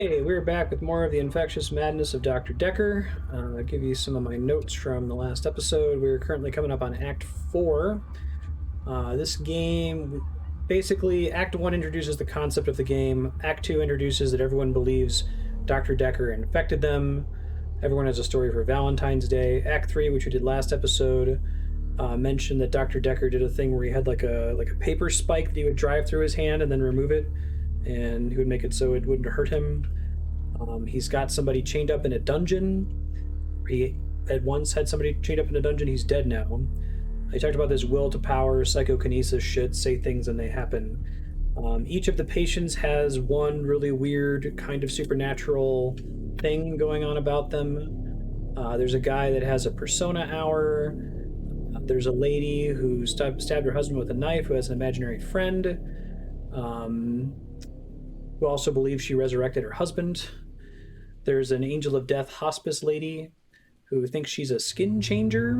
Hey, we're back with more of the infectious madness of Dr. Dekker. I'll give you some of my notes from the last episode. We're currently coming up on Act 4. This game, basically, Act 1 introduces the concept of the game. Act 2 introduces that everyone believes Dr. Dekker infected them. Everyone has a story for Valentine's Day. Act 3, which we did last episode, mentioned that Dr. Dekker did a thing where he had like a paper spike that he would drive through his hand and then remove it, and he would make it so it wouldn't hurt him. He's got somebody chained up in a dungeon. He at once had somebody chained up in a dungeon. He's dead now. I talked about this will to power, psychokinesis shit, say things and they happen. Each of the patients has one really weird kind of supernatural thing going on about them. There's a guy that has a persona hour. There's a lady who stabbed her husband with a knife who has an imaginary friend, who also believes she resurrected her husband. There's an angel of death hospice lady who thinks she's a skin changer,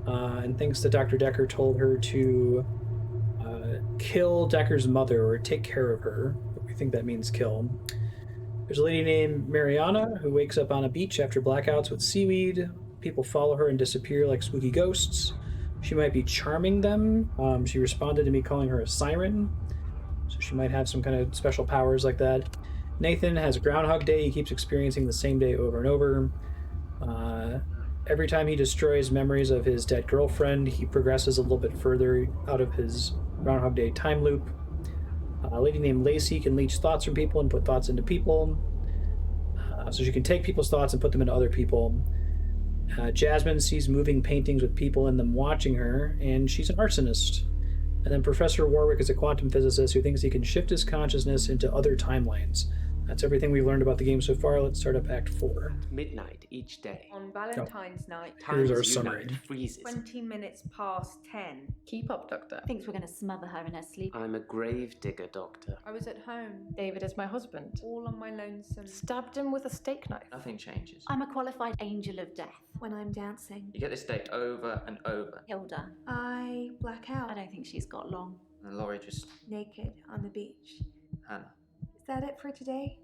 and thinks that Dr. Dekker told her to kill Dekker's mother or take care of her. We think that means kill. There's a lady named Mariana who wakes up on a beach after blackouts with seaweed. People follow her and disappear like spooky ghosts. She might be charming them. She responded to me calling her a siren, so she might have some kind of special powers like that. Nathan has Groundhog Day. He keeps experiencing the same day over and over. Every time he destroys memories of his dead girlfriend, he progresses a little bit further out of his Groundhog Day time loop. A lady named Lacey can leech thoughts from people and put thoughts into people. So she can take people's thoughts and put them into other people. Jasmine sees moving paintings with people in them watching her, and she's an arsonist. And then Professor Warwick is a quantum physicist who thinks he can shift his consciousness into other timelines. That's everything we've learned about the game so far. Let's start up Act 4. Midnight each day. On Valentine's night, Here's our Times, summary. Freezes. 20 minutes past 10. Keep up, Doctor. Thinks we're going to smother her in her sleep. I'm a grave digger, Doctor. I was at home, David is my husband. all on my lonesome. Stabbed him with a steak knife. Nothing changes. I'm a qualified angel of death. When I'm dancing, You get this day over and over. Hilda. I black out, I don't think she's got long. And Laurie just... naked on the beach. Hannah. Is that it for today?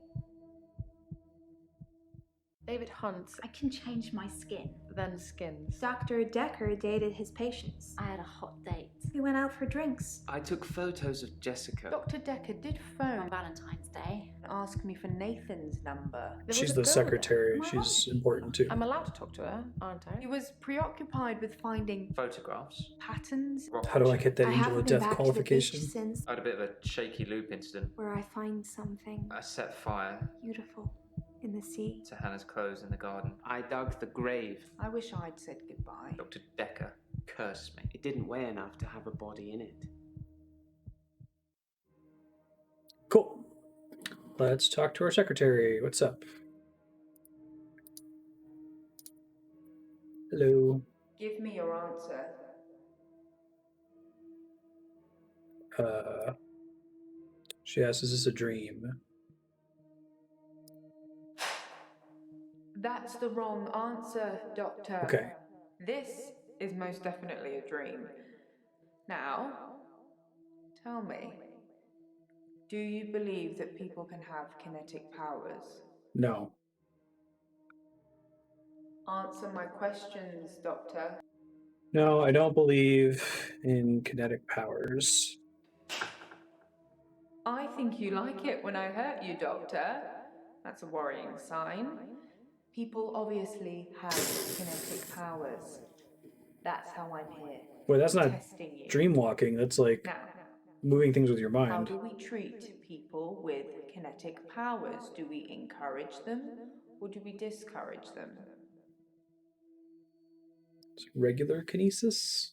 David hunts, I can change my skin. then skins. Dr. Dekker dated his patients. I had a hot date. We went out for drinks. I took photos of Jessica. Dr. Dekker did On phone Valentine's Day. and ask me for Nathan's number. There She's was a the girl secretary. Am I She's important too. I'm allowed to talk to her, aren't I? He was preoccupied with finding Photographs. patterns. Rock How do I watching. get that I angel haven't of been death back qualification? to the beach since, I had a bit of a shaky loop incident. where I find something I set fire beautiful in the sea. to Hannah's clothes in the garden. I dug the grave. I wish I'd said goodbye. Dr. Dekker cursed me. It didn't weigh enough to have a body in it. Cool. Let's talk to our secretary. What's up? Hello. Give me your answer. She asks, is this a dream? That's the wrong answer, Doctor. Okay. This is most definitely a dream. Now, tell me, do you believe that people can have kinetic powers? No. Answer my questions, Doctor. No, I don't believe in kinetic powers. I think you like it when I hurt you, Doctor. That's a worrying sign. People obviously have kinetic powers. That's how I'm here. Well, that's not testing you. dream walking. That's like Now, moving things with your how mind. do we treat people with kinetic powers? Do we encourage them or do we discourage them? It's regular kinesis.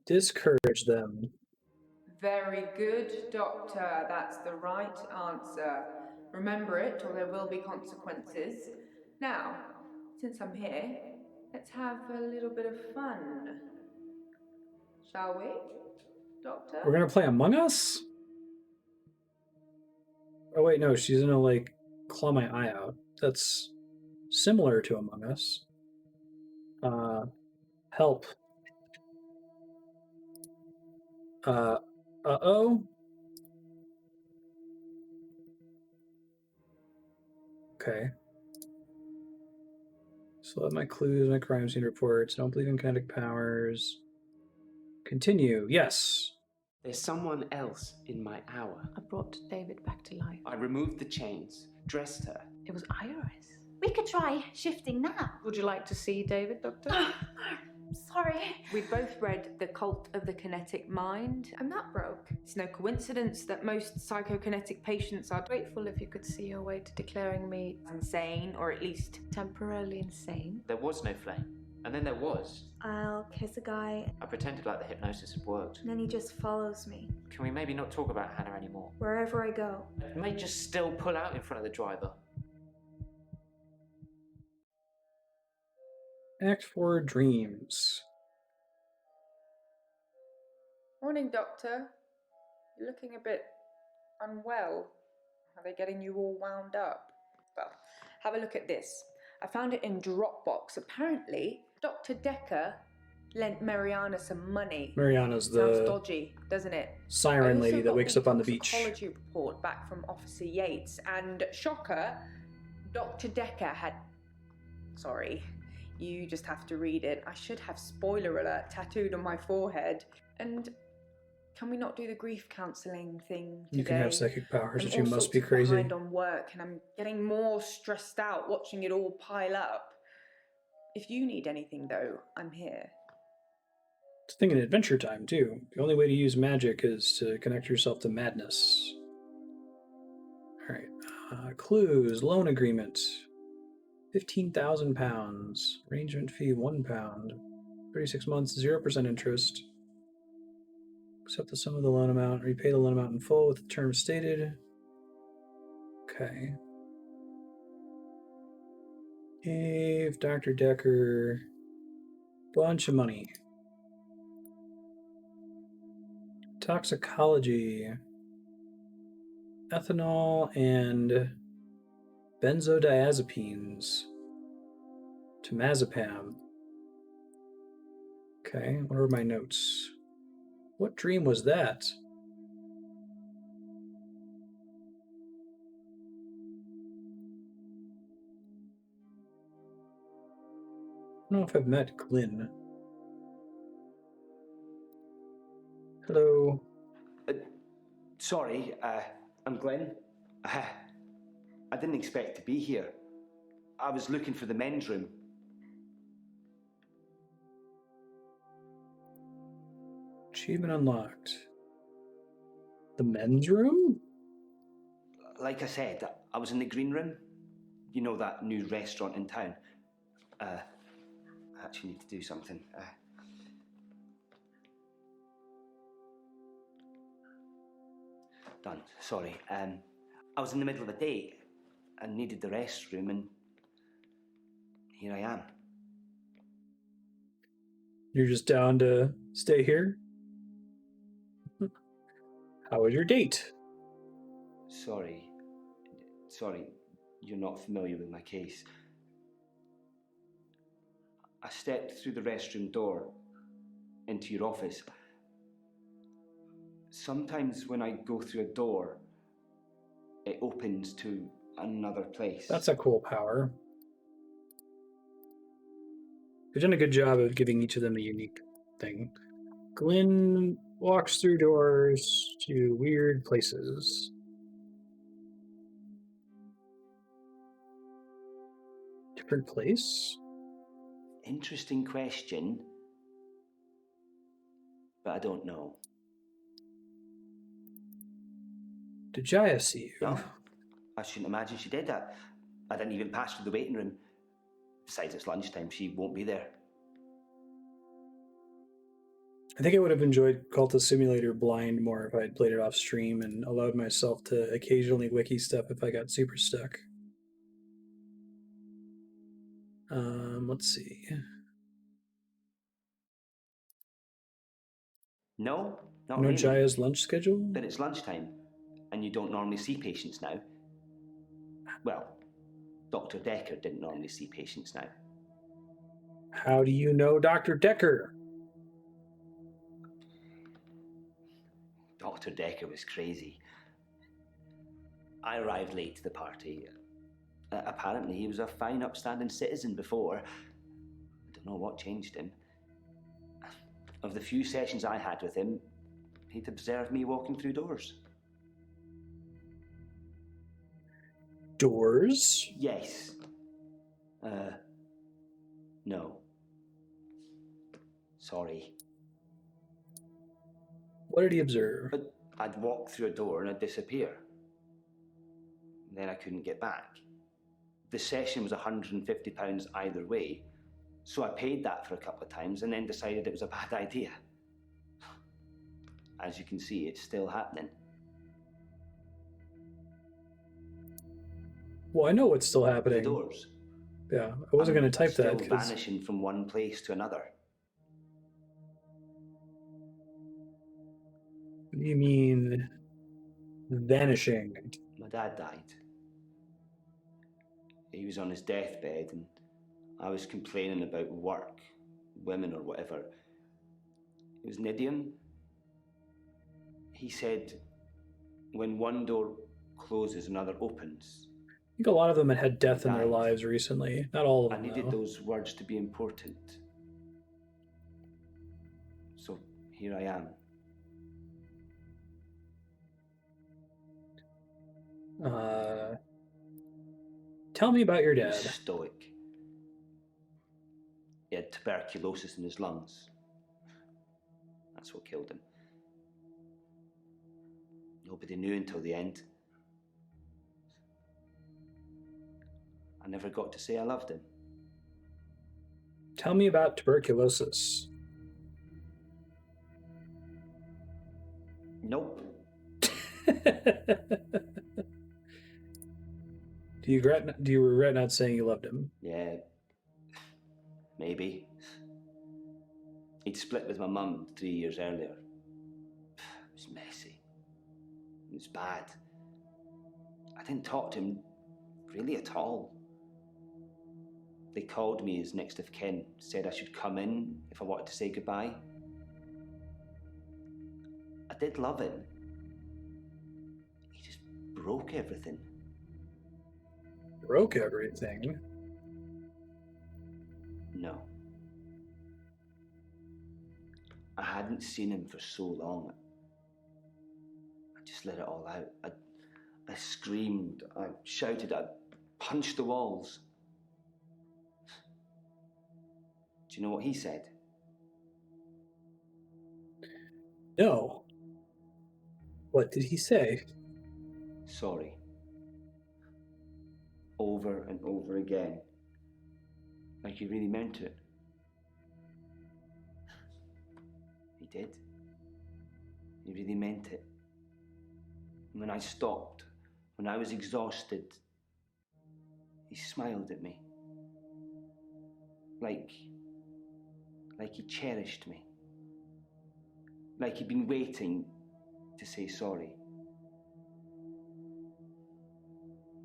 Discourage them. Very good, Doctor. That's the right answer. Remember it, or there will be consequences. Now, since I'm here, let's have a little bit of fun. Shall we, Doctor? We're gonna play Among Us? Oh wait, no, she's gonna like claw my eye out. That's similar to Among Us. Help. Uh-oh. Okay. So my clues, my crime scene reports. I don't believe in kinetic powers. Continue. Yes. There's someone else in my hour. I brought David back to life. I removed the chains, dressed her. It was Iris. We could try shifting now. Would you like to see David, Doctor? Sorry. We've both read The Cult of the Kinetic Mind, and that broke. It's no coincidence that most psychokinetic patients are Grateful if you could see your way to declaring me insane, or at least temporarily insane. There was no flame. And then there was. I'll kiss a guy, I pretended like the hypnosis had worked. and then he just follows me Can we maybe not talk about Hannah anymore? wherever I go. You may just still pull out in front of the driver. Act 4 Dreams. Morning, Doctor. You're looking a bit unwell. Are they getting you all wound up? Well, have a look at this. I found it in Dropbox. Apparently, Dr. Dekker lent Mariana some money. Mariana's Sounds the dodgy, doesn't it? siren I also lady that got wakes up on the beach. toxicology report back from Officer Yates, and shocker, Dr. Dekker had. Sorry, you just have to read it. I should have spoiler alert tattooed on my forehead. And can we not do the grief counselling thing today? You can have psychic powers, I'm but you all must sorts be of crazy. behind on work, and I'm getting more stressed out watching it all pile up. If you need anything, though, I'm here. It's a thing in Adventure Time, too. The only way to use magic is to connect yourself to madness. Alright. Clues. Loan agreement. £15,000. Arrangement fee £1. 36 months, 0% interest. Accept the sum of the loan amount. Repay the loan amount in full with the terms stated. Okay. Gave Dr. Dekker bunch of money. Toxicology. Ethanol and benzodiazepines. Temazepam. Okay, what are my notes? What dream was that? I don't know if I've met Glyn. Hello. Sorry, I'm Glenn. I didn't expect to be here. I was looking for the men's room. Achievement unlocked. The men's room? Like I said, I was in the green room. You know, that new restaurant in town. I actually need to do something. Done. Sorry. I was in the middle of a date and needed the restroom, and here I am. You're just down to stay here? How was your date? Sorry, you're not familiar with my case. I stepped through the restroom door into your office. Sometimes when I go through a door, it opens to another place. That's a cool power. You've done a good job of giving each of them a unique thing. Glyn walks through doors to weird places. Different place? Interesting question, but I don't know. Did Jaya see you? No, I shouldn't imagine she did that. I didn't even pass through the waiting room. Besides, it's lunchtime, she won't be there. I think I would have enjoyed Cultist Simulator Blind more if I had played it off stream and allowed myself to occasionally wiki stuff if I got super stuck. Let's see. No, not You know really. Jaya's lunch schedule? But it's lunchtime, and you don't normally see patients now. Well, Dr. Dekker didn't normally see patients now. How do you know Dr. Dekker? Dr. Dekker was crazy. I arrived late to the party. Apparently, he was a fine, upstanding citizen before. I don't know what changed him. Of the few sessions I had with him, he'd observed me walking through doors. Doors? Yes. No. Sorry. What did he observe? But I'd walk through a door and I'd disappear. Then I couldn't get back. The session was £150 either way, so I paid that for a couple of times and then decided it was a bad idea. As you can see, it's still happening. Well, I know what's still The happening. doors. Yeah, I wasn't going to type that Still because vanishing from one place to another. you mean vanishing. My dad died. He was on his deathbed and I was complaining about work, women or whatever. It was an idiom. He said, when one door closes, another opens. I think a lot of them had death in their Died. lives recently. Not all of I them, needed though. those words to be important. So here I am. Tell me about your He dad. was stoic. He had tuberculosis in his lungs. That's what killed him. Nobody knew until the end. I never got to say I loved him. Tell me about tuberculosis. Nope. Do you regret not saying you loved him? Yeah, maybe. He'd split with my mum 3 years earlier. It was messy. It was bad. I didn't talk to him really at all. They called me as next of kin, said I should come in if I wanted to say goodbye. I did love him. He just broke everything. Broke everything. No. I hadn't seen him for so long. I just let it all out. I screamed, I shouted, I punched the walls. Do you know what he said? No. What did he say? Sorry. Over and over again. Like he really meant it. He did. He really meant it. And when I stopped, when I was exhausted, he smiled at me. Like he cherished me. Like he'd been waiting to say sorry.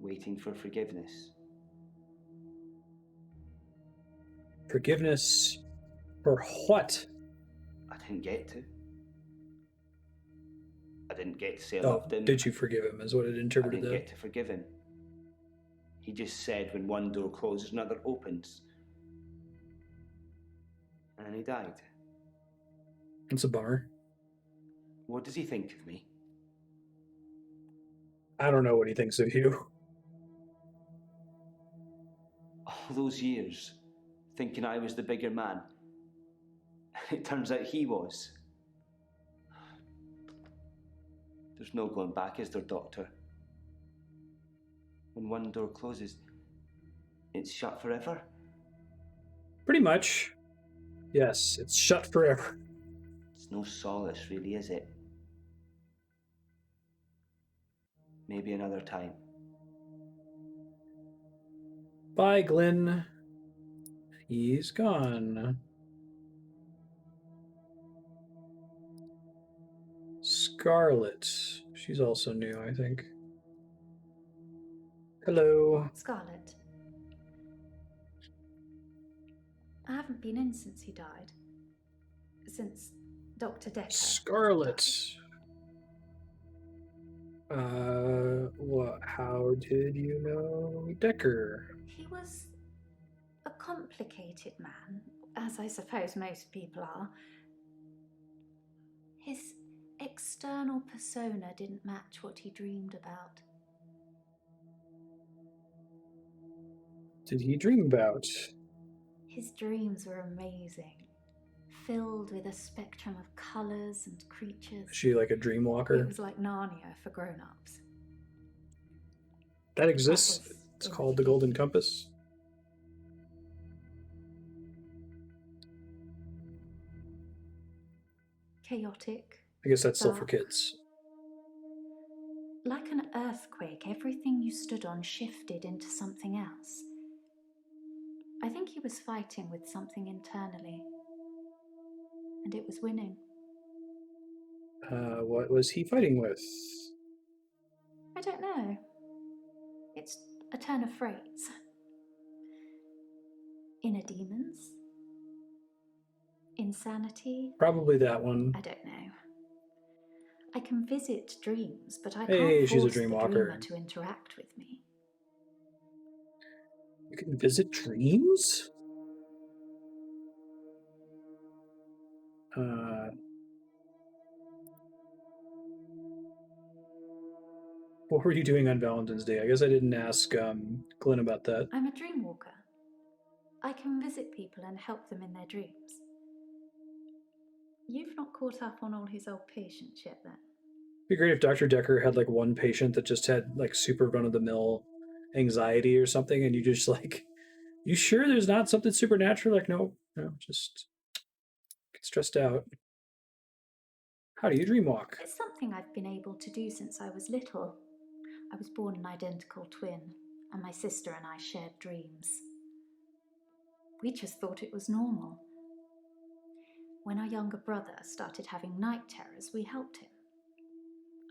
Waiting for forgiveness. Forgiveness for what? I didn't get to. I didn't get to say I Oh, loved him. did you forgive him is what it I interpreted didn't that. get to forgive him. He just said when one door closes, another opens. And he died. It's a bummer. What does he think of me? I don't know what he thinks of you. All those years, thinking I was the bigger man. It turns out he was. There's no going back, is there, Doctor? When one door closes, it's shut forever? Pretty much. Yes, it's shut forever. It's no solace, really, is it? Maybe another time. Bye, Glenn. He's gone. Scarlet. She's also new, I think. Hello. Scarlet. I haven't been in since he died. Since Dr. Dekker. Scarlet. How did you know Dekker? He was a complicated man, as I suppose most people are. His external persona didn't match what he dreamed about. Did he dream about? His dreams were amazing, filled with a spectrum of colours and creatures. Is she like a dream It walker? was like Narnia for grown-ups. That exists. That was It's in the called the Golden beginning. Compass. Chaotic. I guess that's still for Dark. kids. Like an earthquake, everything you stood on shifted into something else. I think he was fighting with something internally, and it was winning. What was he fighting with? I don't know. It's a turn of phrase. Inner demons? Insanity? Probably that one. I don't know. I can visit dreams, but I Hey, can't she's a force dream the walker. dreamer to interact with me. You can visit dreams? What were you doing on Valentine's Day? I guess I didn't ask Glenn about that. I'm a dream walker. I can visit people and help them in their dreams. You've not caught up on all his old patients yet, then? It'd be great if Dr. Dekker had like one patient that just had like super run-of-the-mill anxiety or something, and you just like, you sure there's not something supernatural? Like, no, just get stressed out. How do you dream walk? It's something I've been able to do since I was little. I was born an identical twin, and my sister and I shared dreams. We just thought it was normal. When our younger brother started having night terrors, we helped him.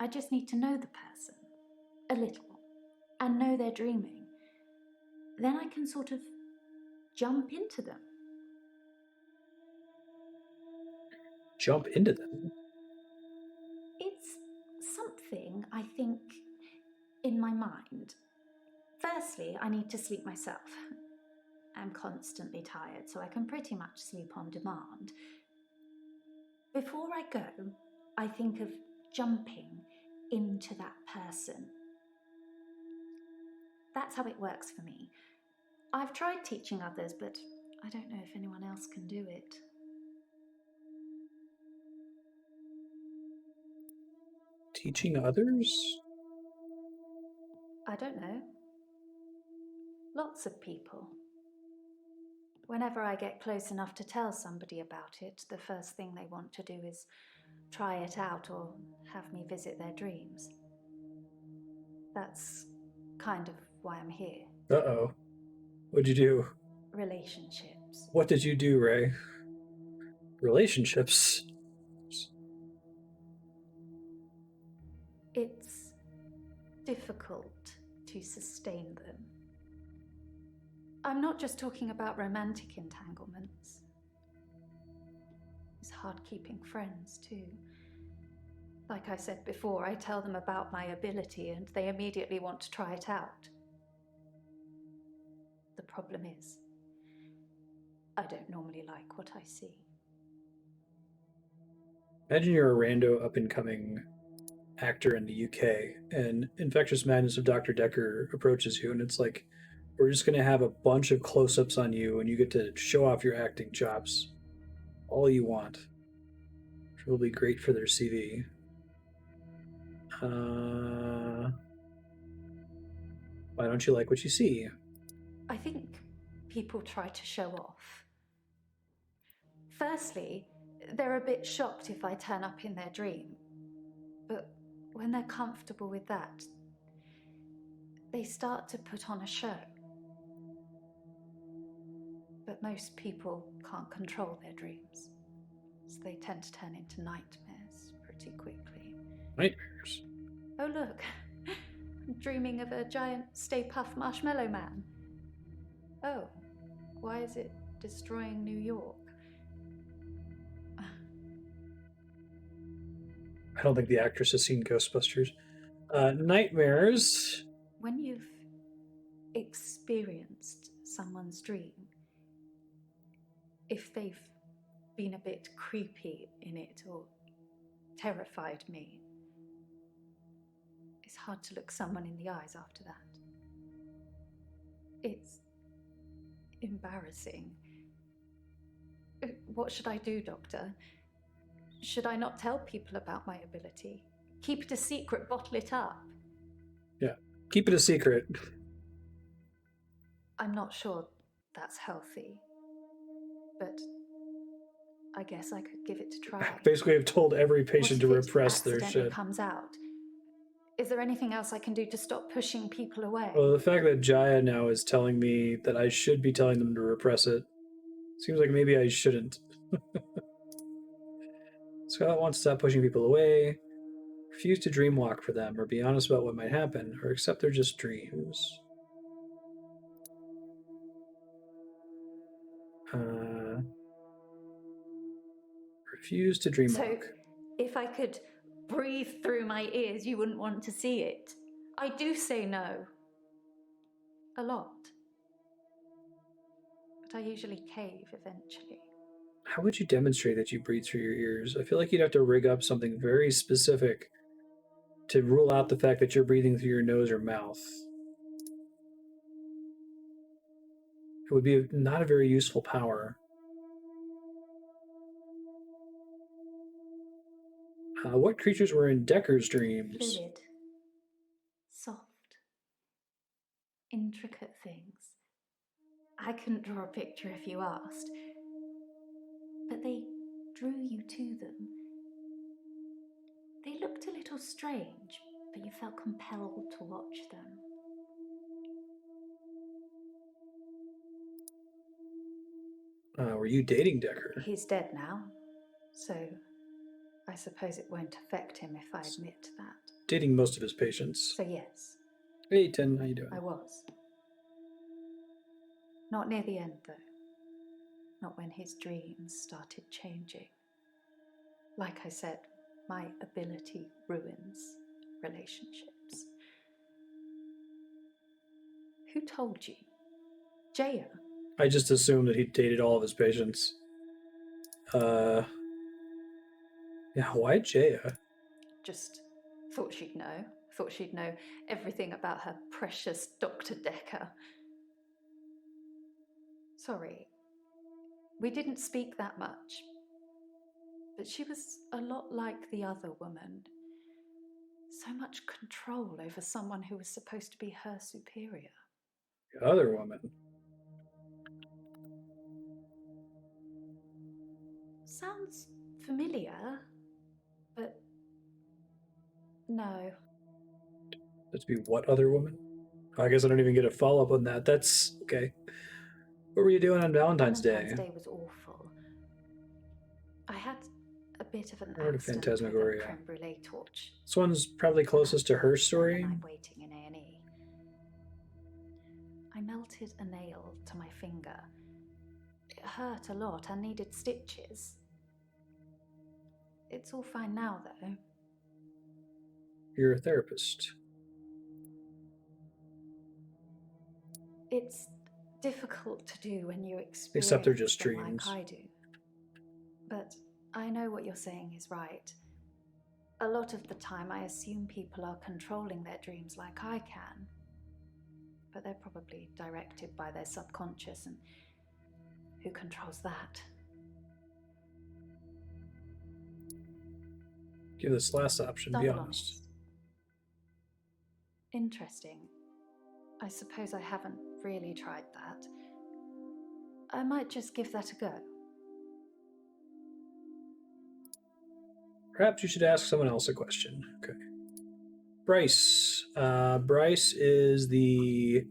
I just need to know the person, a little, and know they're dreaming. Then I can sort of jump into them. Jump into them. It's something, I think, in my mind. Firstly, I need to sleep myself. I'm constantly tired, so I can pretty much sleep on demand. Before I go, I think of jumping into that person. That's how it works for me. I've tried teaching others, but I don't know if anyone else can do it. Teaching others? I don't know. Lots of people. Whenever I get close enough to tell somebody about it, the first thing they want to do is try it out or have me visit their dreams. That's kind of why I'm here. Uh-oh. What'd you do? Relationships. What did you do, Ray? Relationships? It's difficult to sustain them. I'm not just talking about romantic entanglements. It's hard keeping friends, too. Like I said before, I tell them about my ability and they immediately want to try it out. The problem is, I don't normally like what I see. Imagine you're a rando up-and-coming actor in the UK, and Infectious Madness of Dr. Dekker approaches you, and it's like, we're just going to have a bunch of close-ups on you, and you get to show off your acting chops. All you want. Which will be great for their CV. Why don't you like what you see? I think people try to show off. Firstly, they're a bit shocked if I turn up in their dream. But when they're comfortable with that, they start to put on a show. But most people can't control their dreams, so they tend to turn into nightmares pretty quickly. Nightmares? Oh look, I'm dreaming of a giant Stay Puft Marshmallow Man. Oh, why is it destroying New York? I don't think the actress has seen Ghostbusters. Nightmares. When you've experienced someone's dream, if they've been a bit creepy in it or terrified me, it's hard to look someone in the eyes after that. It's embarrassing. What should I do, Doctor? Should I not tell people about my ability? Keep it a secret, bottle it up? Yeah, keep it a secret. I'm not sure that's healthy, but I guess I could give it a try. Basically, I've told every patient to What if it repress their accidentally shit. comes out? Is there anything else I can do to stop pushing people away? Well, the fact that Jaya now is telling me that I should be telling them to repress it seems like maybe I shouldn't. Scarlet wants to stop pushing people away, refuse to dream walk for them, or be honest about what might happen, or accept they're just dreams. Refuse to dream So, walk. if I could breathe through my ears, you wouldn't want to see it. I do say no. A lot. But I usually cave eventually. How would you demonstrate that you breathe through your ears? I feel like you'd have to rig up something very specific to rule out the fact that you're breathing through your nose or mouth. It would be not a very useful power. What creatures were in Dekker's dreams? Fluid. Soft. Intricate things. I couldn't draw a picture if you asked. But they drew you to them. They looked a little strange, but you felt compelled to watch them. Were you dating Dekker? He's dead now, so I suppose it won't affect him if I admit that. Dating most of his patients. So yes. Hey, Tin, how you doing? I was. Not near the end, though. Not when his dreams started changing. Like I said, my ability ruins relationships. Who told you? Jaya? I just assumed that he dated all of his patients. Yeah, why Jaya? Just thought she'd know. Thought she'd know everything about her precious Dr. Dekker. Sorry, we didn't speak that much. But she was a lot like the other woman. So much control over someone who was supposed to be her superior. The other woman? Sounds familiar, but no. That'd be what other woman? I guess I don't even get a follow-up on that. That's okay. What were you doing on Valentine's Day? Valentine's Day was awful. I had a bit of an Heard of accident with a Phantasmagoria. creme brulee torch. This one's probably closest to her story. I'm waiting in A&E. I melted a nail to my finger. It hurt a lot and needed stitches. It's all fine now, though. You're a therapist. It's difficult to do when you experience Except they're just them dreams. like I do. But I know what you're saying is right. A lot of the time I assume people are controlling their dreams like I can. But they're probably directed by their subconscious, and who controls that? Give this last option, be Double honest. Interesting. I suppose I haven't really tried that. I might just give that a go. Perhaps you should ask someone else a question. Okay. Bryce. Bryce is the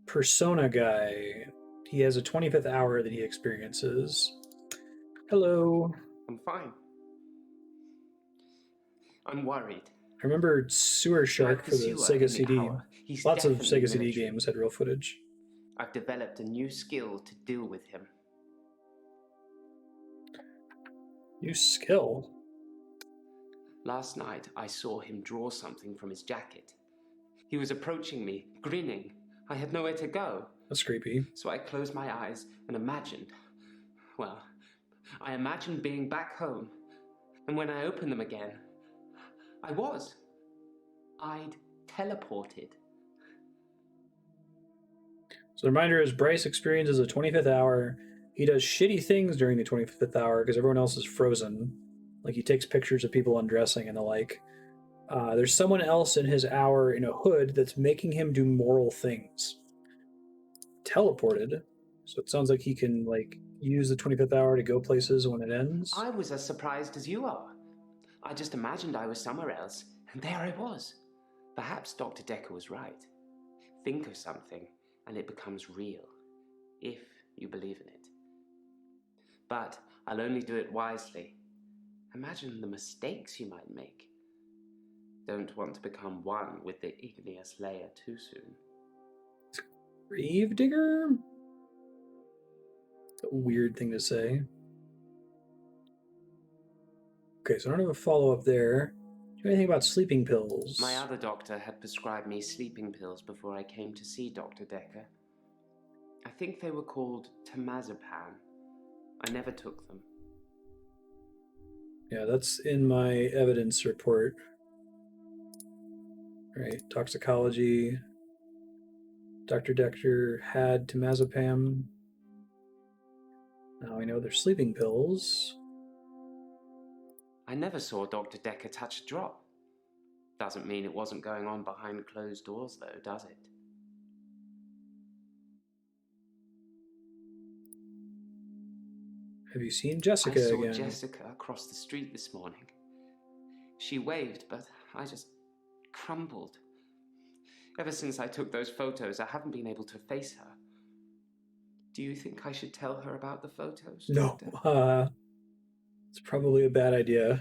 persona guy. He has a 25th hour that he experiences. Hello. I'm fine. I'm worried. I remember Sewer Shark Like for the sewer Sega in the CD. hour. He's Lots of definitely Sega CD military. games had real footage. I've developed a new skill to deal with him. New skill? Last night, I saw him draw something from his jacket. He was approaching me, grinning. I had nowhere to go. That's creepy. So I closed my eyes and imagined. Well, I imagined being back home. And when I opened them again, I'd teleported. So the reminder is Bryce experiences a 25th hour. He does shitty things during the 25th hour because everyone else is frozen. Like he takes pictures of people undressing and the like. There's someone else in his hour in a hood that's making him do moral things. Teleported. So it sounds like he can like use the 25th hour to go places when it ends. I was as surprised as you are. I just imagined I was somewhere else, and there I was. Perhaps Dr. Dekker was right. Think of something, and it becomes real, if you believe in it. But I'll only do it wisely. Imagine the mistakes you might make. Don't want to become one with the igneous layer too soon. Grave digger? It's a weird thing to say. Okay, so I don't have a follow-up there. Do you know anything about sleeping pills? My other doctor had prescribed me sleeping pills before I came to see Dr. Dekker. I think they were called temazepam. I never took them. Yeah, that's in my evidence report. Right, toxicology. Dr. Dekker had temazepam. Now we know they're sleeping pills. I never saw Dr. Dekker touch a drop. Doesn't mean it wasn't going on behind closed doors, though, does it? Have you seen Jessica I saw again? Jessica across the street this morning. She waved, but I just crumbled. Ever since I took those photos, I haven't been able to face her. Do you think I should tell her about the photos? No, Doctor? it's probably a bad idea.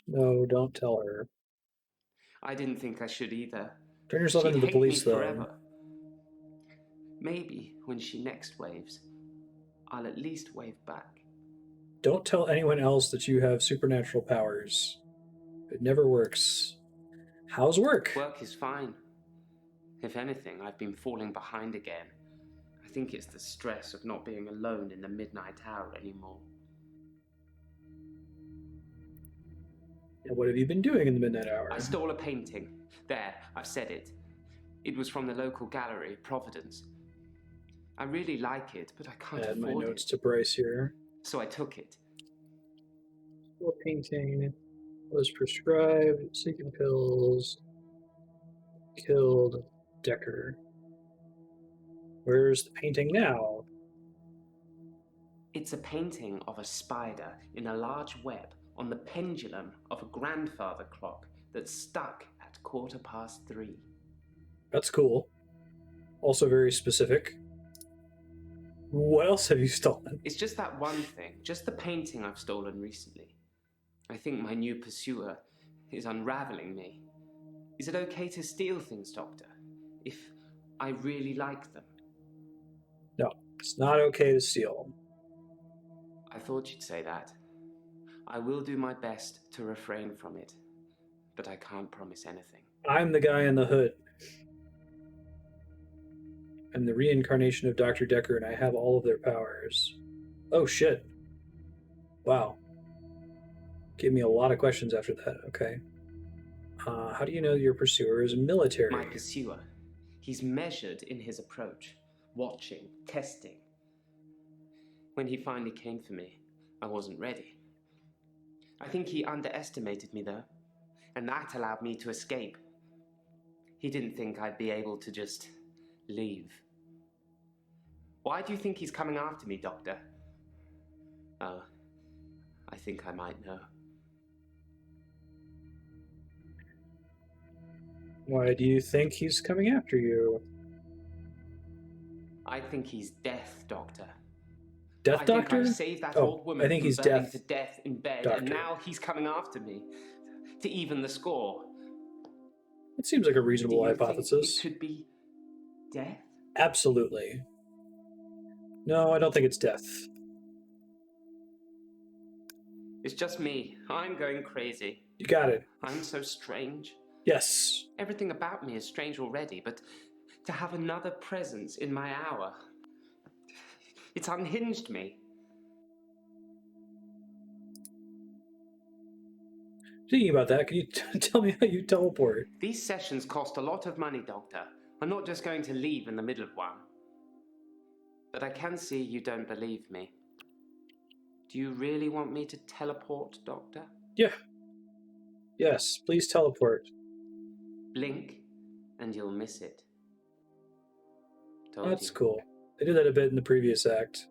No, don't tell her. I didn't think I should either. Turn yourself She'd into the hate police, me though. forever. Maybe when she next waves, I'll at least wave back. Don't tell anyone else that you have supernatural powers. It never works. How's work? Work is fine. If anything, I've been falling behind again. I think it's the stress of not being alone in the midnight hour anymore. And what have you been doing in the midnight hour? I stole a painting. There, I've said it. It was from the local gallery, Providence. I really like it, but I can't Add my afford notes it. to Bryce here. So I took it. Well, painting was prescribed, sleeping pills, killed Dekker. Where's the painting now? It's a painting of a spider in a large web on the pendulum of a grandfather clock that's stuck at 3:15. That's cool. Also very specific. What else have you stolen? It's just that one thing, just the painting I've stolen recently. I think my new pursuer is unraveling me. Is it okay to steal things, Doctor, if I really like them? No, it's not okay to steal. I thought you'd say that. I will do my best to refrain from it, but I can't promise anything. I'm the guy in the hood. I'm the reincarnation of Dr. Dekker, and I have all of their powers. Oh, shit. Wow. Gave me a lot of questions after that. Okay. How do you know your pursuer is military? My pursuer. He's measured in his approach, watching, testing. When he finally came for me, I wasn't ready. I think he underestimated me, though, and that allowed me to escape. He didn't think I'd be able to just leave. Why do you think he's coming after me, Doctor? Oh, I think I might know. Why do you think he's coming after you? I think he's Death, Doctor. Death Doctor? I think I've saved that Oh, old woman I think from he's burning Death to death in bed, Doctor. and now he's coming after me to even the score. It seems like a Do reasonable you hypothesis. think it could be Death? Absolutely. No, I don't think it's Death. It's just me. I'm going crazy. You got it. I'm so strange. Yes. Everything about me is strange already, but to have another presence in my hour, it's unhinged me. Thinking about that, can you tell me how you teleport? These sessions cost a lot of money, Doctor. I'm not just going to leave in the middle of one. But I can see you don't believe me. Do you really want me to teleport, Doctor? Yeah. Yes, please teleport. Blink, and you'll miss it. Told That's you. cool. They did that a bit in the previous act.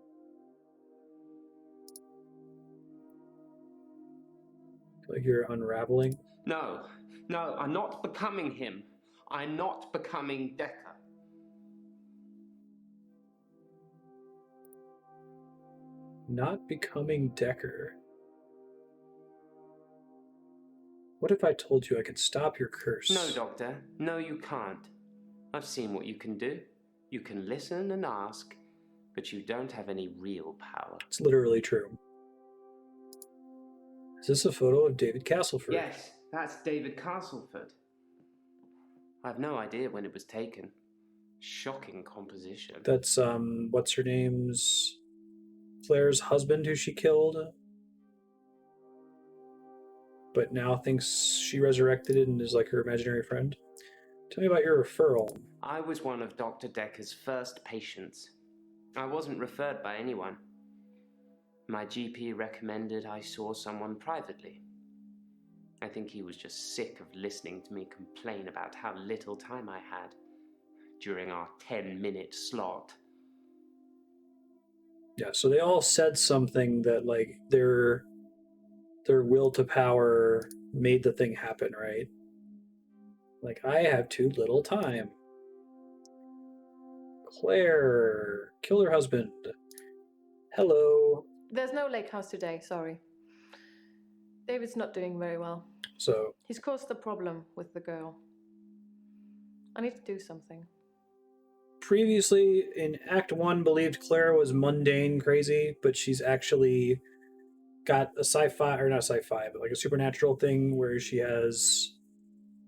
Like you're unraveling. No, I'm not becoming him. I'm not becoming Dekker. Not becoming Dekker. What if I told you I could stop your curse? No, Doctor. No, you can't. I've seen what you can do. You can listen and ask, but you don't have any real power. It's literally true. Is this a photo of David Castleford? Yes, that's David Castleford. I've no idea when it was taken. Shocking composition. That's, what's her name's? Claire's husband who she killed. But now thinks she resurrected it and is like her imaginary friend. Tell me about your referral. I was one of Dr. Dekker's first patients. I wasn't referred by anyone. My GP recommended I saw someone privately. I think he was just sick of listening to me complain about how little time I had during our 10-minute slot. Yeah, so they all said something that like their will to power made the thing happen, right? Like, I have too little time. Claire killed her husband. Hello. There's no lake house today, sorry. David's not doing very well. So, He's caused a problem with the girl. I need to do something. previously in Act 1, believed Claire was mundane crazy, but she's actually got a sci-fi, or not sci-fi, but like a supernatural thing where she has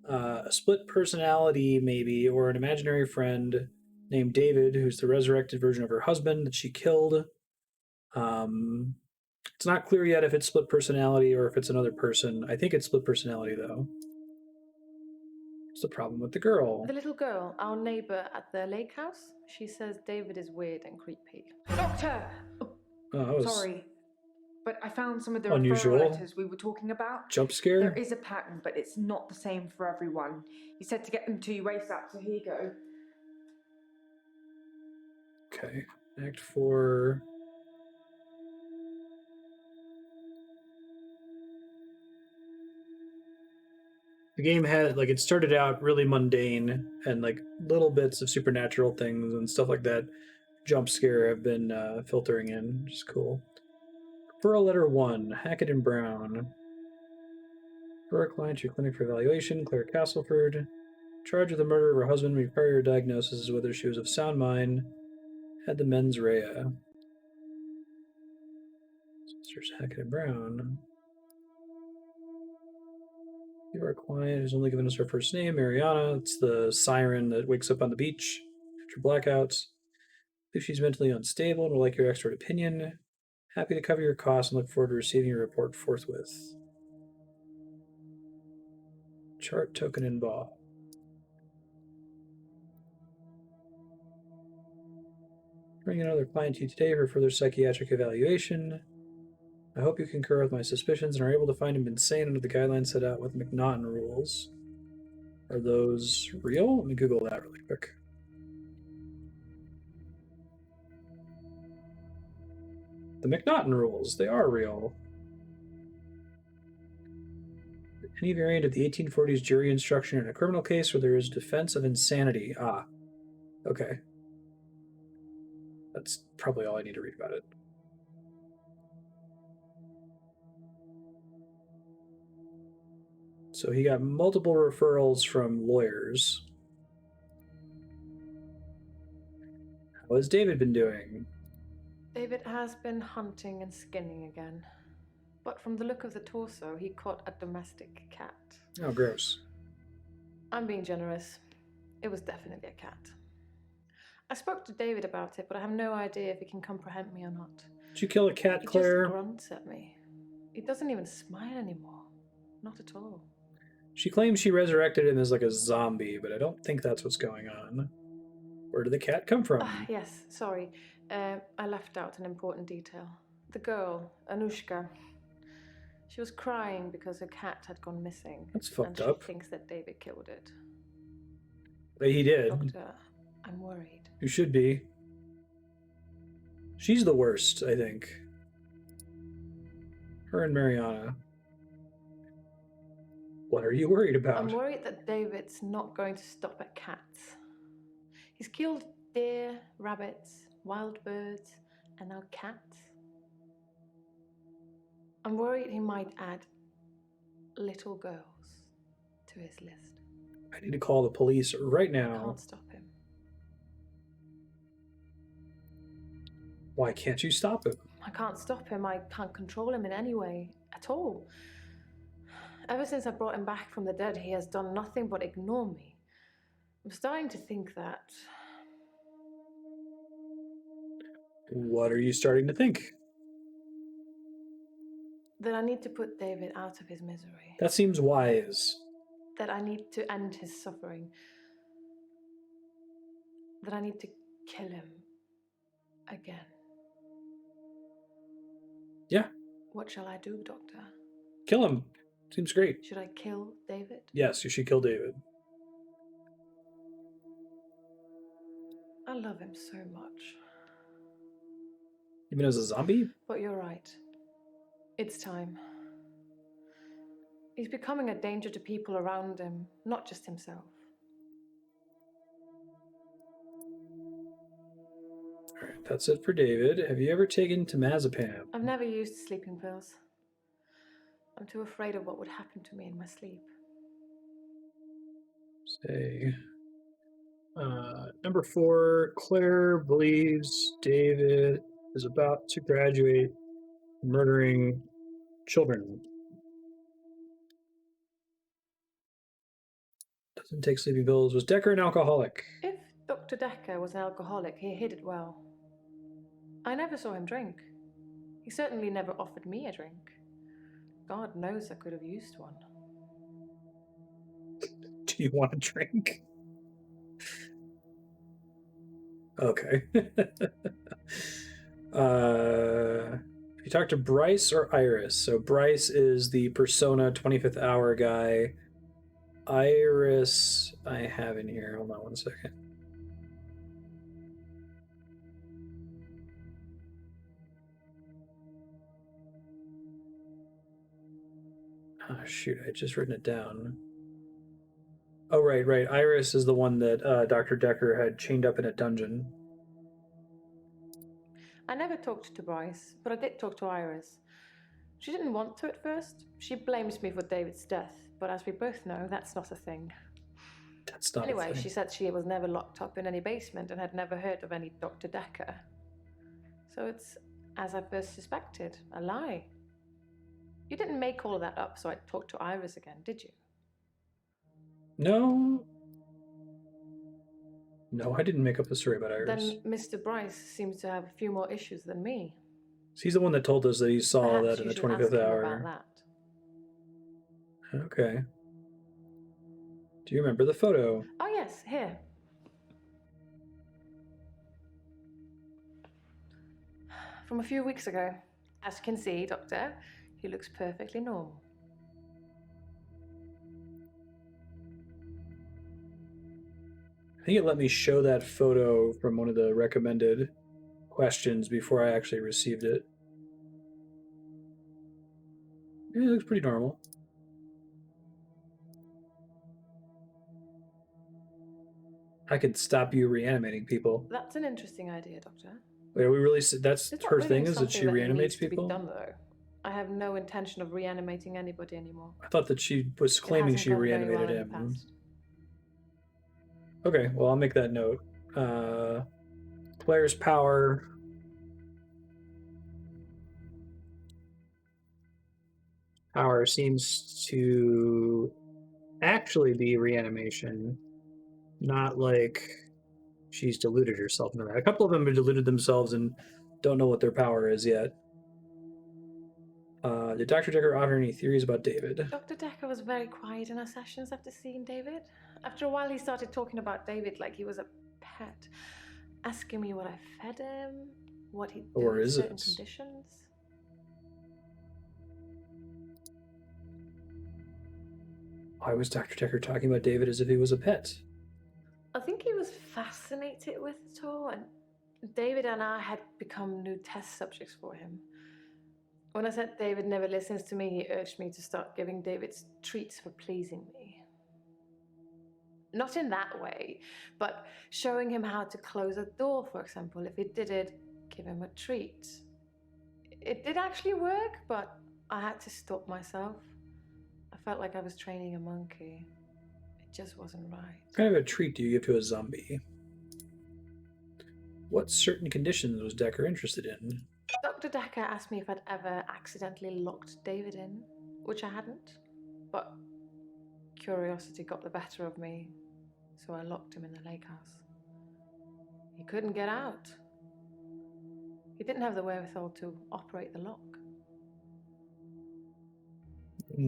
a split personality, maybe, or an imaginary friend named David, who's the resurrected version of her husband that she killed. It's not clear yet if it's split personality or if it's another person. I think it's split personality, though. What's the problem with the girl? The little girl, our neighbor at the lake house, she says David is weird and creepy. Doctor! Oh, that was Sorry, but I found some of the unusual. referral letters we were talking about. Jump scare? There is a pattern, but it's not the same for everyone. He said to get them to you ASAP, so here you go. Okay. Act 4. The game had, like, it started out really mundane and, like, little bits of supernatural things and stuff like that. Jump scare have been filtering in, which is cool. Referral Letter 1, Hackett and Brown. For a client to your clinic for evaluation, Claire Castleford. Charged with the murder of her husband, we prior diagnosis is whether she was of sound mind, had the mens rea. Sisters Hackett and Brown. You are a client who's only given us her first name, Mariana. It's the siren that wakes up on the beach after blackouts. If she's mentally unstable and would like your expert opinion, happy to cover your costs and look forward to receiving your report forthwith. Chart token in BA. Bring another client to you today for further psychiatric evaluation. I hope you concur with my suspicions and are able to find him insane under the guidelines set out with McNaughton rules. Are those real? Let me Google that really quick. The McNaughton rules, they are real. Any variant of the 1840s jury instruction in a criminal case where there is defense of insanity. Ah, okay. That's probably all I need to read about it. So he got multiple referrals from lawyers. How has David been doing? David has been hunting and skinning again. But from the look of the torso, he caught a domestic cat. Oh, gross. I'm being generous. It was definitely a cat. I spoke to David about it, but I have no idea if he can comprehend me or not. Did you kill a cat, He Claire? just grunts at me. He doesn't even smile anymore. Not at all. She claims she resurrected him as like a zombie, but I don't think that's what's going on. Where did the cat come from? Yes, sorry. I left out an important detail. The girl, Anushka, she was crying because her cat had gone missing. That's fucked and up. She thinks that David killed it. But he did. Doctor, I'm worried. You should be. She's the worst, I think. Her and Mariana. What are you worried about? I'm worried that David's not going to stop at cats. He's killed deer, rabbits, wild birds, and now cats. I'm worried he might add little girls to his list. I need to call the police right I now. can't stop him. Why can't you stop him? I can't stop him. I can't control him in any way at all. Ever since I brought him back from the dead, he has done nothing but ignore me. I'm starting to think that... What are you starting to think? that I need to put David out of his misery. That seems wise. That I need to end his suffering. That I need to kill him again. Yeah. What shall I do, Doctor? Kill him. Seems great. Should I kill David? Yes, you should kill David. I love him so much. Even as a zombie? But you're right. It's time. He's becoming a danger to people around him, not just himself. All right, that's it for David. Have you ever taken temazepam? I've never used sleeping pills. I'm too afraid of what would happen to me in my sleep. Say, number 4, Claire believes David is about to graduate murdering children. Doesn't take sleeping pills. Was Dekker an alcoholic? If Dr. Dekker was an alcoholic, he hid it well. I never saw him drink. He certainly never offered me a drink. God knows I could have used one. Do you want a drink? Okay. You talk to Bryce or Iris. So Bryce is the Persona 25th Hour guy. Iris, I have in here. Hold on one second. Oh, shoot. I just written it down. Oh, right. Iris is the one that Dr. Dekker had chained up in a dungeon. I never talked to Bryce, but I did talk to Iris. She didn't want to at first. She blames me for David's death, but as we both know, that's not a thing. That's not Anyway, a thing. she said she was never locked up in any basement and had never heard of any Dr. Dekker. So it's, as I first suspected, a lie. You didn't make all of that up so I'd talk to Iris again, did you? No, I didn't make up the story about Iris. Then Mr. Bryce seems to have a few more issues than me. He's the one that told us that he saw Perhaps that in you the should ask 25th him hour. about that. Okay. Do you remember the photo? Oh yes, here. From a few weeks ago. As you can see, Doctor, he looks perfectly normal. I think it let me show that photo from one of the recommended questions before I actually received it. Yeah, it looks pretty normal. I could stop you reanimating people. That's an interesting idea, Doctor. Wait, are we really? That's It's not her really thing, is that something she reanimates needs to be people? done, though. I have no intention of reanimating anybody anymore. I thought that she was It claiming hasn't she gone very reanimated well in the him. past. Okay, well, I'll make that note. Claire's power. power seems to actually be reanimation, not like she's deluded herself into that. A couple of them have deluded themselves and don't know what their power is yet. Did Dr. Dekker offer any theories about David? Dr. Dekker was very quiet in our sessions after seeing David. After a while, he started talking about David like he was a pet, asking me what I fed him, what he'd do Or in is certain it? conditions. Why was Dr. Dekker talking about David as if he was a pet? I think he was fascinated with it all, and David and I had become new test subjects for him. When I said David never listens to me, he urged me to start giving David treats for pleasing me. Not in that way, but showing him how to close a door, for example. If he did it, give him a treat. It did actually work, but I had to stop myself. I felt like I was training a monkey. It just wasn't right. What kind of a treat do you give to a zombie? What certain conditions was Dekker interested in? Dr. Dekker asked me if I'd ever accidentally locked David in, which I hadn't. But curiosity got the better of me, so I locked him in the lake house. He couldn't get out. He didn't have the wherewithal to operate the lock. Tell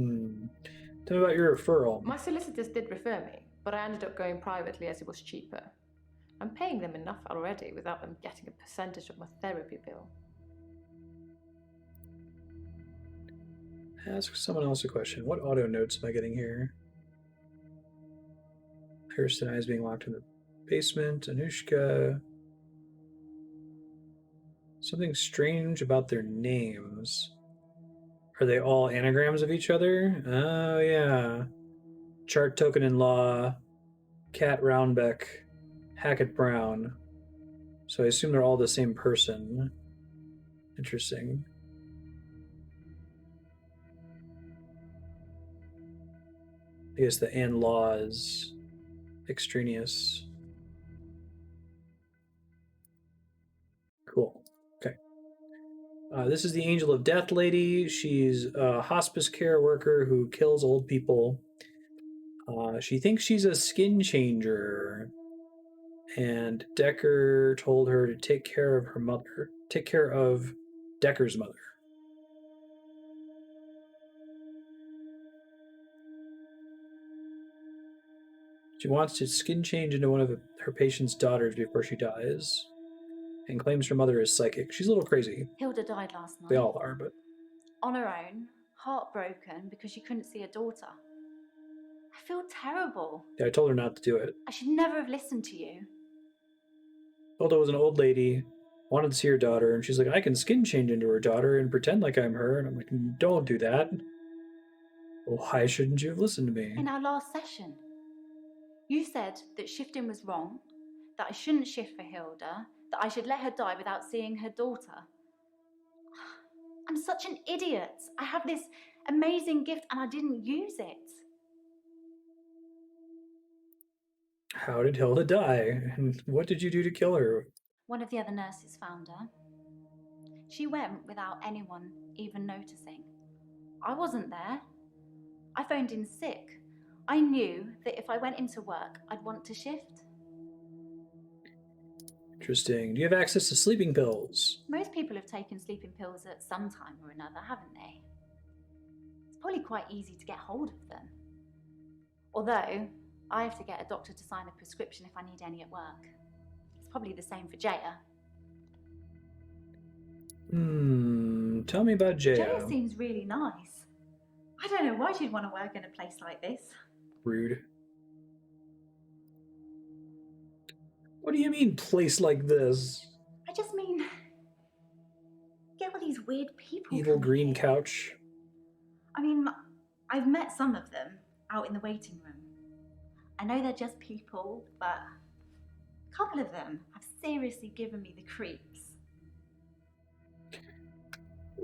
me about your referral. My solicitors did refer me, but I ended up going privately as it was cheaper. I'm paying them enough already without them getting a percentage of my therapy bill. Ask someone else a question. What auto notes am I getting here? Iris denies being locked in the basement. Anushka. Something strange about their names. Are they all anagrams of each other? Oh, yeah. Chart Token in Law, Cat Roundbeck, Hackett Brown. So I assume they're all the same person. Interesting. I guess the and law is extraneous. Cool. Okay. This is the Angel of Death lady. She's a hospice care worker who kills old people. She thinks she's a skin changer. And Dekker told her to take care of her mother. Take care of Dekker's mother. She wants to skin change into one of her patient's daughters before she dies, and claims her mother is psychic. She's a little crazy. Hilda died last night. They all are, but On her own, heartbroken because she couldn't see her daughter. I feel terrible. yeah, I told her not to do it. I should never have listened to you. Hilda was an old lady, wanted to see her daughter, and she's like, I can skin change into her daughter and pretend like I'm her. And I'm like, don't do that. Why shouldn't you have listened to me? In our last session, you said that shifting was wrong, that I shouldn't shift for Hilda, that I should let her die without seeing her daughter. I'm such an idiot. I have this amazing gift and I didn't use it. How did Hilda die? And what did you do to kill her? One of the other nurses found her. She went without anyone even noticing. I wasn't there. I phoned in sick. I knew that if I went into work, I'd want to shift. Interesting. Do you have access to sleeping pills? Most people have taken sleeping pills at some time or another, haven't they? It's probably quite easy to get hold of them. Although, I have to get a doctor to sign a prescription if I need any at work. It's probably the same for Jaya. Tell me about Jaya. Jaya seems really nice. I don't know why she'd want to work in a place like this. Rude. What do you mean, place like this? I just mean, get all these weird people. Evil coming green here. couch. I mean, I've met some of them out in the waiting room. I know they're just people, but a couple of them have seriously given me the creeps.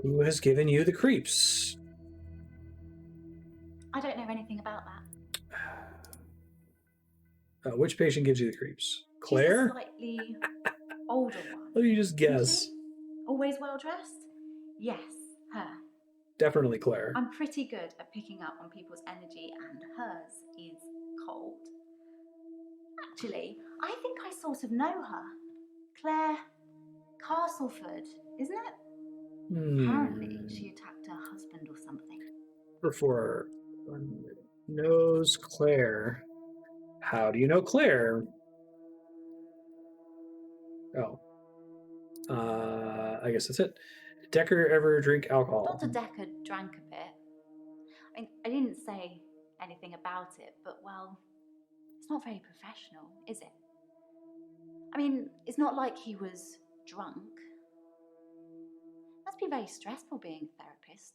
Who has given you the creeps? I don't know anything about that. Which patient gives you the creeps? She's a Claire? slightly older one. Let me just Isn't guess. she? Always well dressed? Yes, her. Definitely Claire. I'm pretty good at picking up on people's energy, and hers is cold. Actually, I think I sort of know her. Claire Castleford, isn't it? Apparently, she attacked her husband or something. Before knows Claire. How do you know Claire? Oh. I guess that's it. Did Dekker ever drink alcohol? Dr. Dekker drank a bit. I didn't say anything about it, but well, it's not very professional, is it? I mean, it's not like he was drunk. Must be very stressful being a therapist.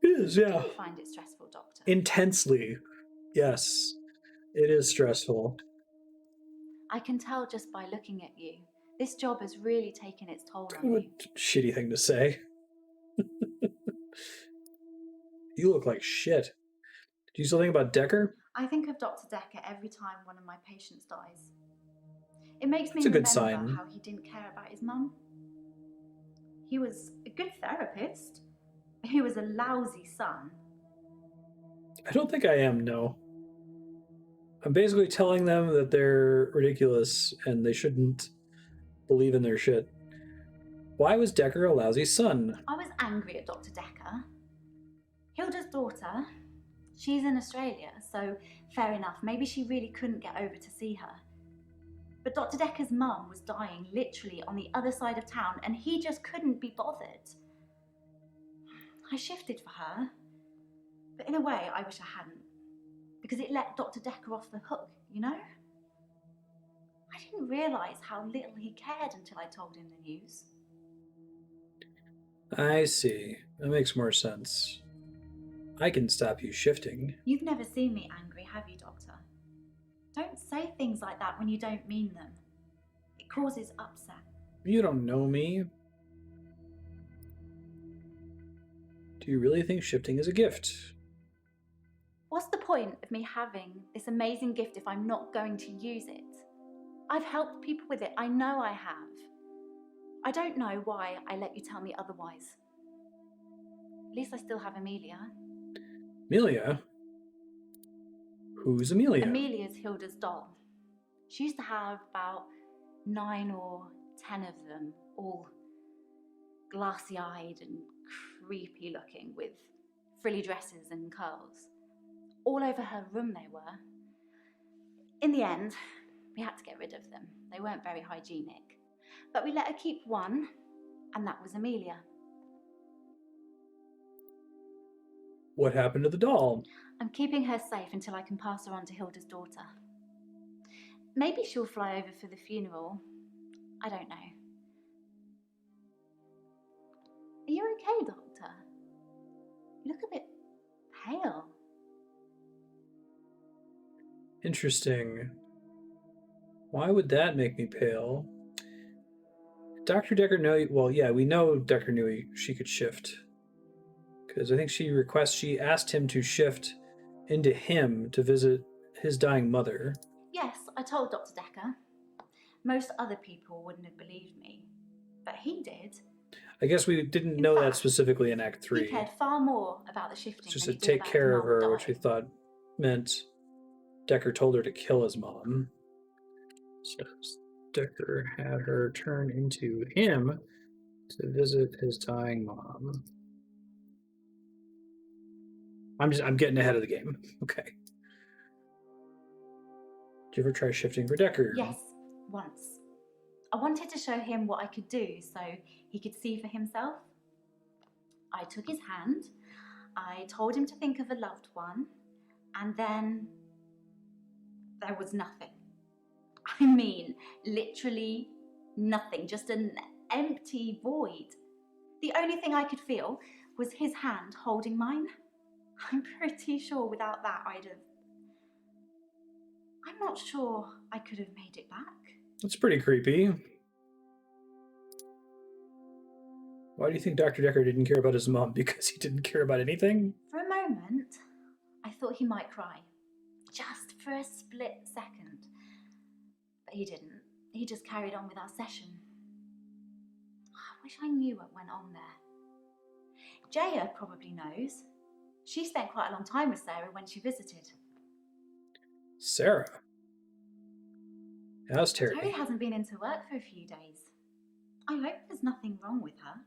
It is, Do yeah. you find it stressful, Doctor? Intensely. Yes. It is stressful. I can tell just by looking at you. This job has really taken its toll on What you. a shitty thing to say. You look like shit. Do you still think about Dekker? I think of Dr. Dekker every time one of my patients dies. It makes That's me a good remember sign. how he didn't care about his mum. He was a good therapist. He was a lousy son. I don't think I am, no. I'm basically telling them that they're ridiculous and they shouldn't believe in their shit. Why was Dekker a lousy son? I was angry at Dr. Dekker. Hilda's daughter, she's in Australia, so fair enough. Maybe she really couldn't get over to see her. But Dr. Dekker's mum was dying literally on the other side of town, and he just couldn't be bothered. I shifted for her, but in a way I wish I hadn't, because it let Dr. Dekker off the hook, you know? I didn't realise how little he cared until I told him the news. I see. That makes more sense. I can stop you shifting. You've never seen me angry, have you, Doctor? Don't say things like that when you don't mean them. It causes upset. You don't know me. Do you really think shifting is a gift? What's the point of me having this amazing gift if I'm not going to use it? I've helped people with it, I know I have. I don't know why I let you tell me otherwise. At least I still have Amelia. Amelia? Who's Amelia? Amelia's Hilda's doll. She used to have about 9 or 10 of them, all glassy-eyed and creepy looking, with frilly dresses and curls. All over her room they were. In the end, we had to get rid of them. They weren't very hygienic. But we let her keep one, and that was Amelia. What happened to the doll? I'm keeping her safe until I can pass her on to Hilda's daughter. Maybe she'll fly over for the funeral. I don't know. Are you okay, Doctor? You look a bit pale. Interesting. Why would that make me pale? Dr. Dekker know. Well, yeah, we know Dekker knew she could shift. Because I think she asked him to shift into him to visit his dying mother. Yes, I told Dr. Dekker. Most other people wouldn't have believed me, but he did. I guess we didn't In know that fact, specifically in Act 3. He cared far more about the shifting Just than to he did take about care his of mum her, which we dying. thought meant Dekker told her to kill his mom. So Dekker had her turn into him to visit his dying mom. I'm getting ahead of the game. Okay. Did you ever try shifting for Dekker? Yes, once. I wanted to show him what I could do so he could see for himself. I took his hand, I told him to think of a loved one, and then there was nothing. I mean, literally nothing, just an empty void. The only thing I could feel was his hand holding mine. I'm pretty sure without that I'm not sure I could have made it back. That's pretty creepy. Why do you think Dr. Dekker didn't care about his mom? Because he didn't care about anything? For a moment, I thought he might cry. Just for a split second. But he didn't. He just carried on with our session. I wish I knew what went on there. Jaya probably knows. She spent quite a long time with Sarah when she visited. Sarah? How's Terry? Terry hasn't been into work for a few days. I hope there's nothing wrong with her.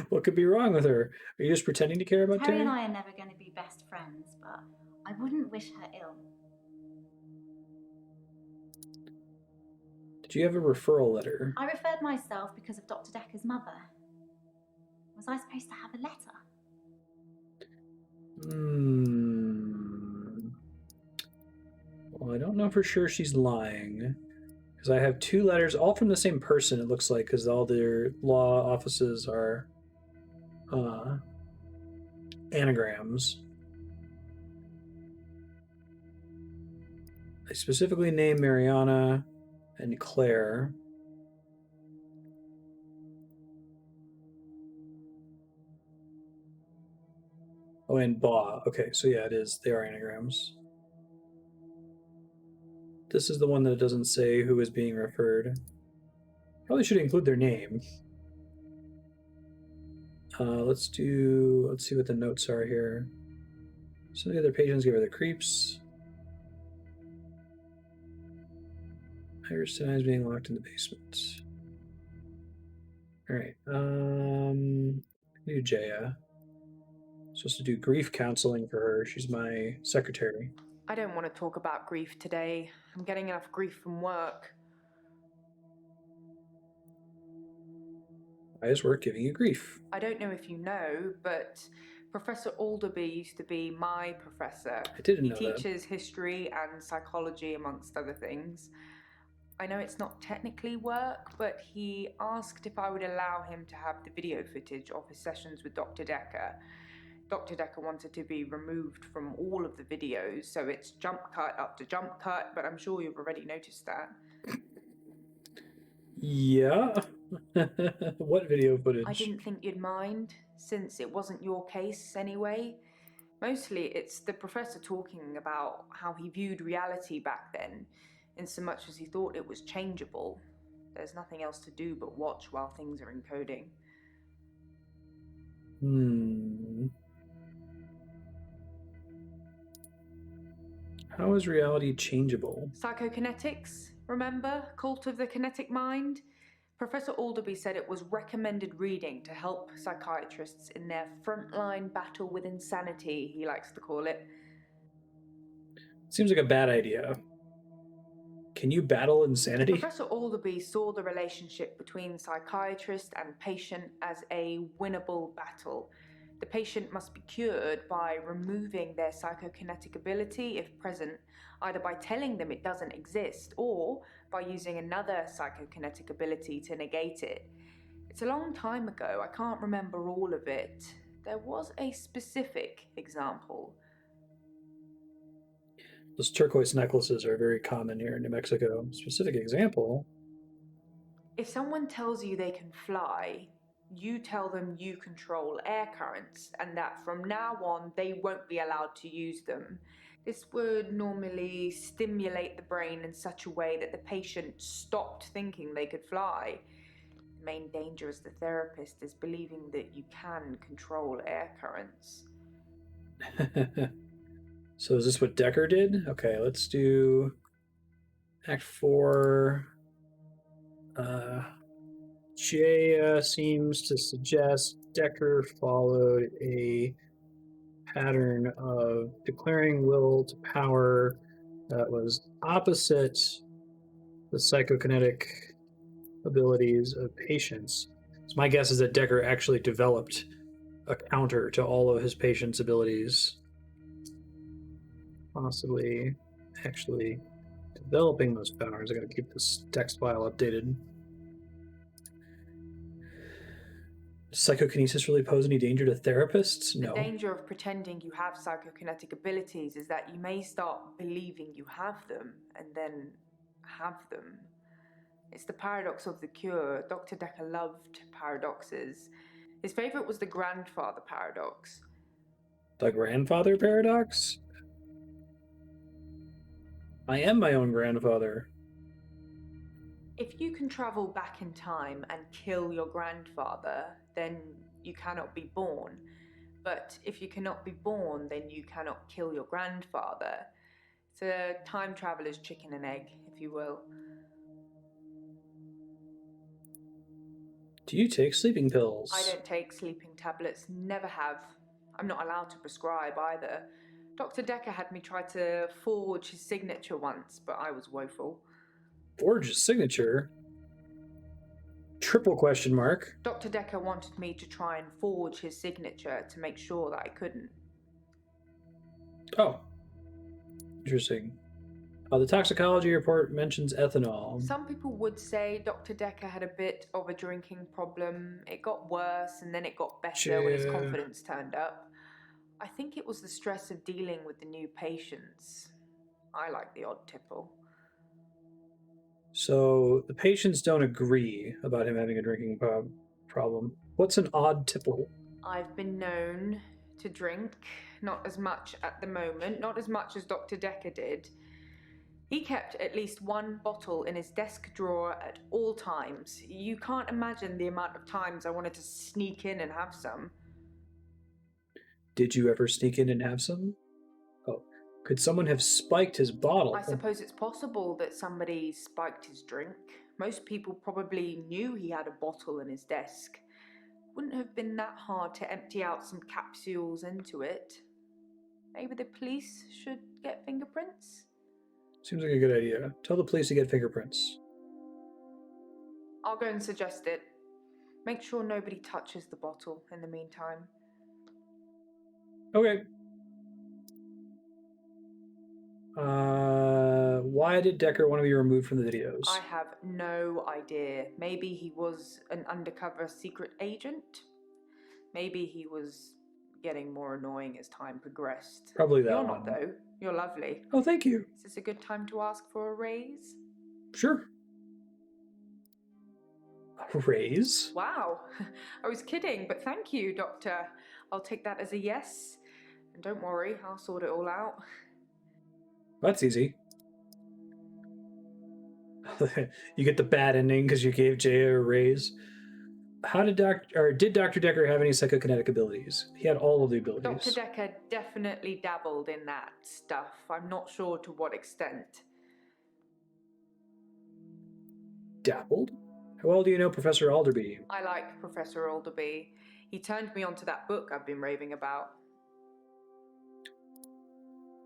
What could be wrong with her? Are you just pretending to care about Terry Terry? and I are never going to be best friends, but I wouldn't wish her ill. Did you have a referral letter? I referred myself because of Dr. Dekker's mother. Was I supposed to have a letter? Well, I don't know for sure she's lying. Because I have 2 letters, all from the same person, it looks like, because all their law offices are anagrams. I specifically named Mariana and Claire. Oh, and Ba. Okay, so yeah, it is. They are anagrams. This is the one that doesn't say who is being referred. Probably should include their name. Let's see what the notes are here. Some of the other patients give her the creeps. Iris tonight is being locked in the basement. Alright, do Jaya. Supposed to do grief counseling for her. She's my secretary. I don't want to talk about grief today. I'm getting enough grief from work. Why is work giving you grief? I don't know if you know, but Professor Alderby used to be my professor. I didn't know He that. teaches history and psychology, amongst other things. I know it's not technically work, but he asked if I would allow him to have the video footage of his sessions with Dr. Dekker. Dr. Dekker wanted to be removed from all of the videos, so it's jump cut up to jump cut, but I'm sure you've already noticed that. Yeah? What video footage? I didn't think you'd mind, since it wasn't your case anyway. Mostly it's the professor talking about how he viewed reality back then, in so much as he thought it was changeable. There's nothing else to do but watch while things are encoding. How is reality changeable? Psychokinetics, remember? Cult of the Kinetic Mind? Professor Alderby said it was recommended reading to help psychiatrists in their frontline battle with insanity, he likes to call it. Seems like a bad idea. Can you battle insanity? Professor Alderby saw the relationship between psychiatrist and patient as a winnable battle. The patient must be cured by removing their psychokinetic ability, if present, either by telling them it doesn't exist or by using another psychokinetic ability to negate it. It's a long time ago, I can't remember all of it. There was a specific example. Those turquoise necklaces are very common here in New Mexico. Specific example? If someone tells you they can fly, you tell them you control air currents and that from now on they won't be allowed to use them. This would normally stimulate the brain in such a way that the patient stopped thinking they could fly. The main danger as the therapist is believing that you can control air currents. So is this what Dekker did? Okay, let's do Act 4. Jaya seems to suggest Dekker followed a pattern of declaring will to power that was opposite the psychokinetic abilities of patients. So my guess is that Dekker actually developed a counter to all of his patients' abilities. Possibly actually developing those powers. I gotta keep this text file updated. Does psychokinesis really pose any danger to therapists? No. The danger of pretending you have psychokinetic abilities is that you may start believing you have them and then have them. It's the paradox of the cure. Dr. Dekker loved paradoxes. His favorite was the grandfather paradox. The grandfather paradox? I am my own grandfather. If you can travel back in time and kill your grandfather, then you cannot be born. But if you cannot be born, then you cannot kill your grandfather. It's a time traveler's chicken and egg, if you will. Do you take sleeping pills? I don't take sleeping tablets, never have. I'm not allowed to prescribe either. Dr. Dekker had me try to forge his signature once, but I was woeful. Forge his signature? Triple question mark. Dr. Dekker wanted me to try and forge his signature to make sure that I couldn't. Oh. Interesting. The toxicology report mentions ethanol. Some people would say Dr. Dekker had a bit of a drinking problem. It got worse and then it got better when his confidence turned up. I think it was the stress of dealing with the new patients. I like the odd tipple. So the patients don't agree about him having a drinking problem. What's an odd tipple? I've been known to drink, not as much at the moment, not as much as Dr. Dekker did. He kept at least one bottle in his desk drawer at all times. You can't imagine the amount of times I wanted to sneak in and have some. Did you ever sneak in and have some? Oh, could someone have spiked his bottle? I suppose it's possible that somebody spiked his drink. Most people probably knew he had a bottle in his desk. Wouldn't have been that hard to empty out some capsules into it. Maybe the police should get fingerprints? Seems like a good idea. Tell the police to get fingerprints. I'll go and suggest it. Make sure nobody touches the bottle in the meantime. Okay. Why did Dekker want to be removed from the videos? I have no idea. Maybe he was an undercover secret agent. Maybe he was getting more annoying as time progressed. Probably that You're one. not, though. You're lovely. Oh, thank you. Is this a good time to ask for a raise? Sure. A raise? Wow. I was kidding, but thank you, Doctor. I'll take that as a yes. And don't worry, I'll sort it all out. That's easy. You get the bad ending because you gave Jaya a raise. Did Dr. Dekker have any psychokinetic abilities? He had all of the abilities. Dr. Dekker definitely dabbled in that stuff. I'm not sure to what extent. Dabbled? How well do you know Professor Alderby? I like Professor Alderby. He turned me onto that book I've been raving about.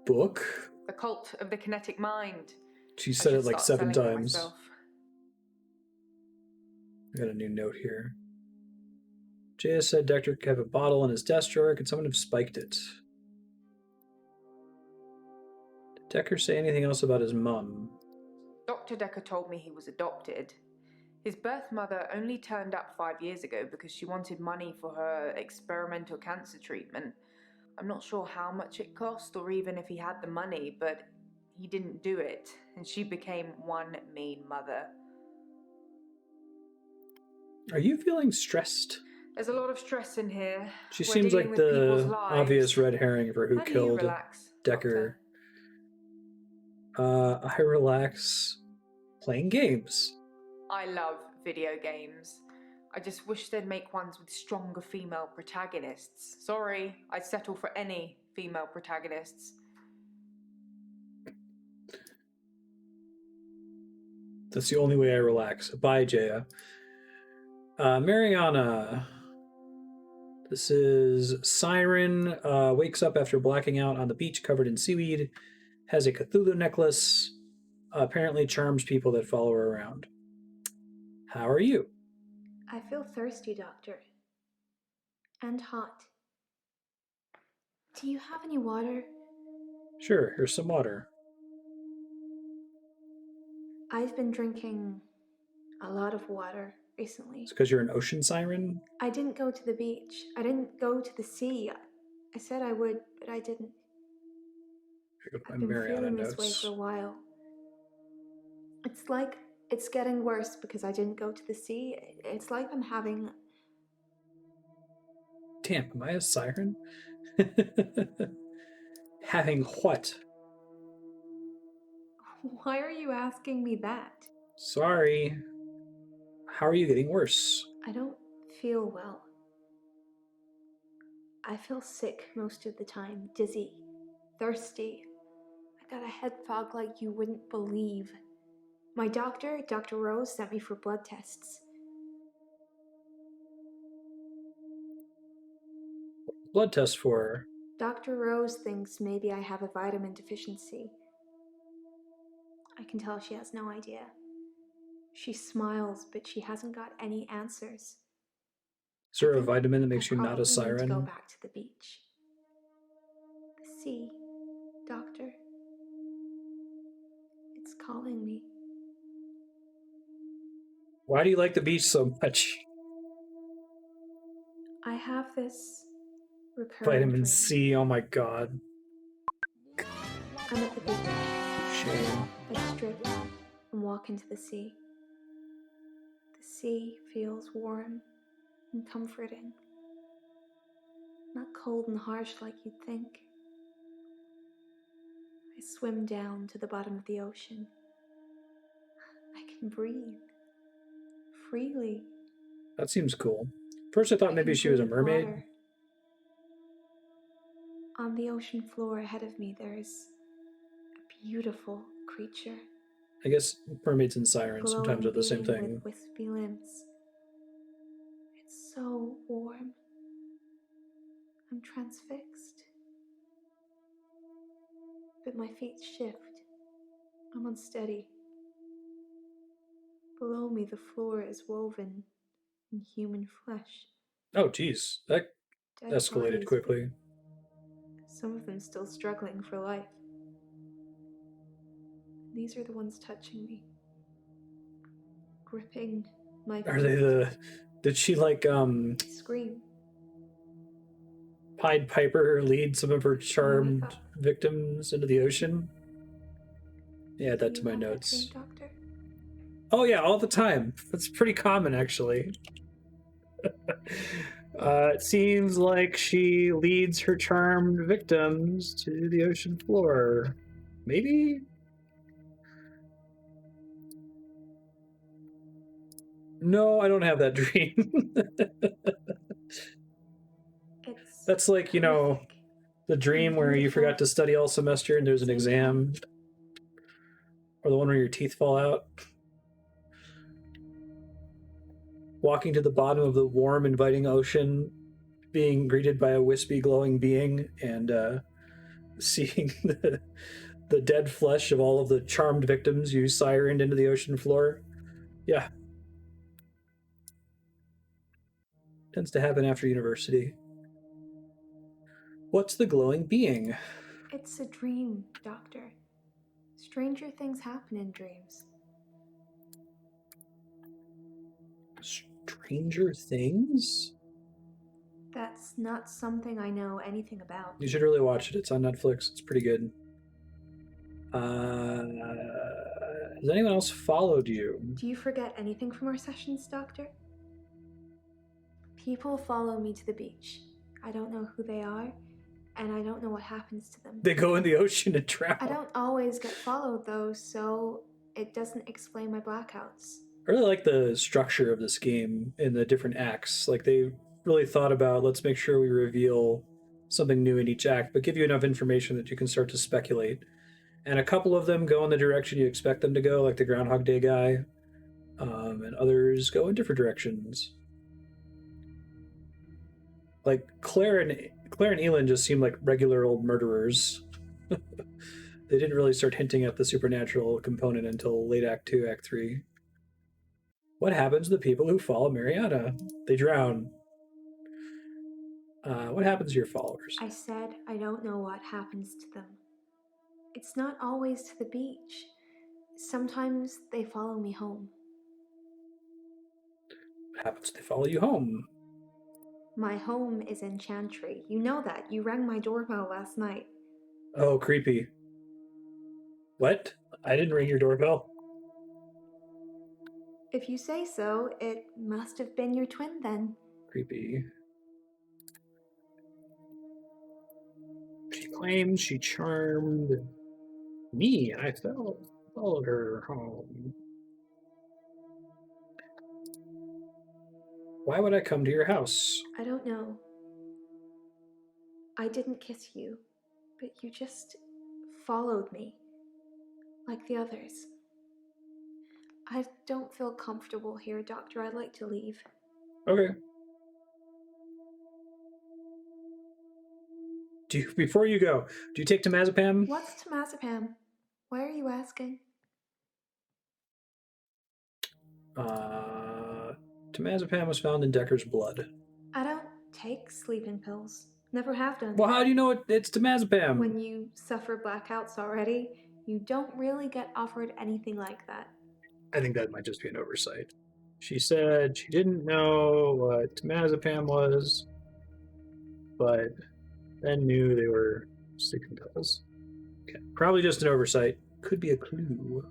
Book? The Cult of the Kinetic Mind. She said it like 7 times. Myself. I got a new note here. Jaya said Dekker could have a bottle in his desk drawer. Could someone have spiked it? Did Dekker say anything else about his mum? Dr. Dekker told me he was adopted. His birth mother only turned up 5 years ago because she wanted money for her experimental cancer treatment. I'm not sure how much it cost or even if he had the money, but he didn't do it, and she became one mean mother. Are you feeling stressed? There's a lot of stress in here. She We're seems dealing like with people's the lives. obvious red herring for who How do you killed relax, Dekker. Doctor? I relax playing games. I love video games. I just wish they'd make ones with stronger female protagonists. Sorry, I'd settle for any female protagonists. That's the only way I relax. Bye, Jaya. Mariana. This is Siren. Wakes up after blacking out on the beach covered in seaweed. Has a Cthulhu necklace. Apparently charms people that follow her around. How are you? I feel thirsty, Doctor. And hot. Do you have any water? Sure, here's some water. I've been drinking a lot of water recently. It's because you're an ocean siren? I didn't go to the beach. I didn't go to the sea. I said I would, but I didn't. I've been feeling this way for a while. It's like it's getting worse because I didn't go to the sea. It's like I'm having... Damn, am I a siren? Having what? Why are you asking me that? Sorry. How are you getting worse? I don't feel well. I feel sick most of the time, dizzy, thirsty. I got a head fog like you wouldn't believe. My doctor, Dr. Rose, sent me for blood tests. Blood test for? Dr. Rose thinks maybe I have a vitamin deficiency. I can tell she has no idea. She smiles, but she hasn't got any answers. Is there a vitamin that makes you not a Need to go siren? back to the beach. The sea, Doctor. It's calling me. Why do you like the beach so much? I have this recurring Vitamin dream. C, oh my god. I'm at the beach. Shame. I strip and walk into the sea. The sea feels warm and comforting. Not cold and harsh like you'd think. I swim down to the bottom of the ocean. I can breathe freely. That seems cool. First I thought maybe she was a mermaid. Water. On the ocean floor ahead of me, there's a beautiful creature. I guess mermaids and sirens sometimes are the same Glowing thing. with wispy limbs. It's so warm. I'm transfixed. But my feet shift. I'm unsteady. Below me, the floor is woven in human flesh. Oh, geez. That Dead escalated bodies, quickly. some of them still struggling for life. These are the ones touching me. Gripping my feet. Are they the... Did she like, Scream. Pied Piper lead some of her charmed victims into the ocean? Yeah, add that to my notes. That dream, Doctor? Oh yeah, all the time. That's pretty common, actually. It seems like she leads her charmed victims to the ocean floor. Maybe? No, I don't have that dream. That's like, you know, the dream where you forgot to study all semester and there's an exam. Or the one where your teeth fall out. Walking to the bottom of the warm, inviting ocean, being greeted by a wispy, glowing being, and seeing the dead flesh of all of the charmed victims you sirened into the ocean floor. Yeah. Tends to happen after university. What's the glowing being? It's a dream, Doctor. Stranger things happen in dreams. Stranger Things? That's not something I know anything about. You should really watch it. It's on Netflix. It's pretty good. Has anyone else followed you? Do you forget anything from our sessions, Doctor? People follow me to the beach. I don't know who they are, and I don't know what happens to them. They go in the ocean and drown. I don't always get followed, though, so it doesn't explain my blackouts. I really like the structure of this game in the different acts. Like, they really thought about, let's make sure we reveal something new in each act, but give you enough information that you can start to speculate. And a couple of them go in the direction you expect them to go, like the Groundhog Day guy, and others go in different directions. Like, Claire and Elin just seem like regular old murderers. They didn't really start hinting at the supernatural component until late Act 2, Act 3. What happens to the people who follow Mariana? They drown. What happens to your followers? I said I don't know what happens to them. It's not always to the beach. Sometimes they follow me home. What happens if they follow you home? My home is in Chantry. You know that. You rang my doorbell last night. Oh, creepy. What? I didn't ring your doorbell? If you say so, it must have been your twin then. Creepy. She claims she charmed me. I followed her home. Why would I come to your house? I don't know. I didn't kiss you, but you just followed me, like the others. I don't feel comfortable here, Doctor. I'd like to leave. Okay. Before you go, do you take temazepam? What's temazepam? Why are you asking? Temazepam was found in Dekker's blood. I don't take sleeping pills. Never have done. Well, how do you know it's temazepam? When you suffer blackouts already, you don't really get offered anything like that. I think that might just be an oversight. She said she didn't know what temazepam was, but then knew they were sleeping pills. Okay. Probably just an oversight. Could be a clue.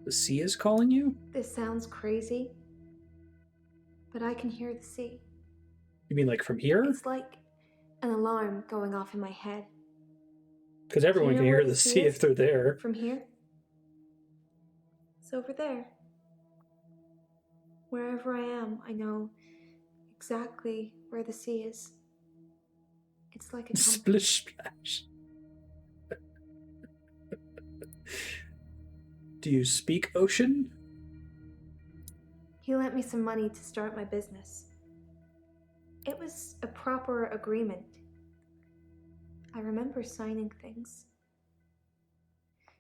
The sea is calling you? This sounds crazy, but I can hear the sea. You mean like from here? It's like an alarm going off in my head. Because everyone can hear the sea if they're there. From here? It's over there. Wherever I am, I know exactly where the sea is. It's like a compass. Splish splash. Do you speak ocean? He lent me some money to start my business. It was a proper agreement. I remember signing things.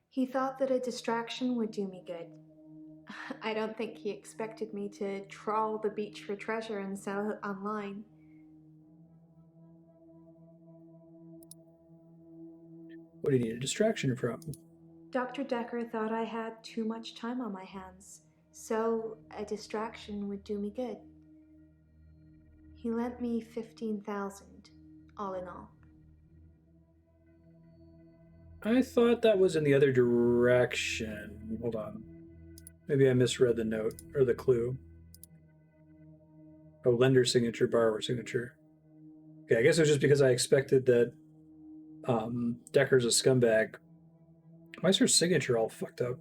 He thought that a distraction would do me good. I don't think he expected me to trawl the beach for treasure and sell it online. What do you need a distraction from? Dr. Dekker thought I had too much time on my hands, so a distraction would do me good. He lent me $15,000, all in all. I thought that was in the other direction. Hold on. Maybe I misread the note, or the clue. Oh, lender signature, borrower signature. Okay, I guess it was just because I expected that Dekker's a scumbag. Why is her signature all fucked up?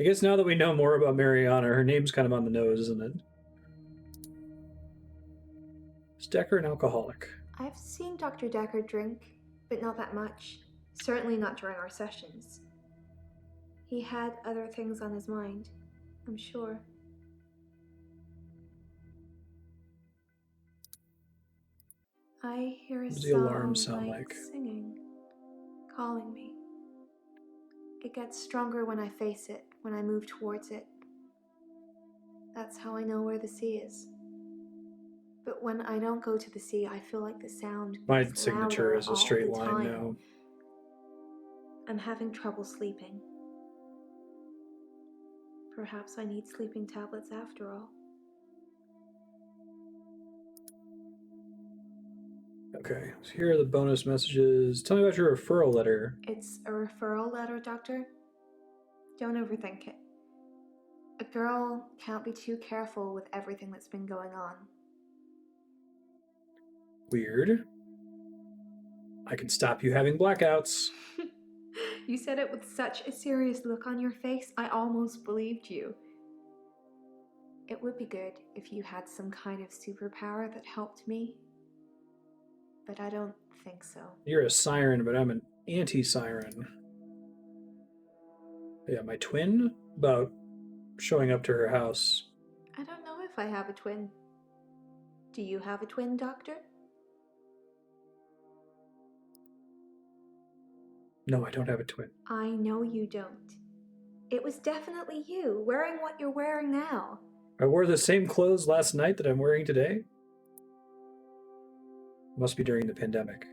I guess now that we know more about Mariana, her name's kind of on the nose, isn't it? Is Dekker an alcoholic? I've seen Dr. Dekker drink, but not that much. Certainly not during our sessions. He had other things on his mind, I'm sure. I hear a What does the alarm sound sound like like? singing, calling me. It gets stronger when I face it, when I move towards it. That's how I know where the sea is. But when I don't go to the sea, I feel like the sound My gets signature louder is a all straight the line time. now. I'm having trouble sleeping. Perhaps I need sleeping tablets after all. Okay, so here are the bonus messages. Tell me about your referral letter. It's a referral letter, Doctor. Don't overthink it. A girl can't be too careful with everything that's been going on. Weird. I can stop you having blackouts. You said it with such a serious look on your face, I almost believed you. It would be good if you had some kind of superpower that helped me, but I don't think so. You're a siren, but I'm an anti-siren. Yeah, my twin? About showing up to her house. I don't know if I have a twin. Do you have a twin, Doctor? No, I don't have a twin. I know you don't. It was definitely you, wearing what you're wearing now. I wore the same clothes last night that I'm wearing today. Must be during the pandemic.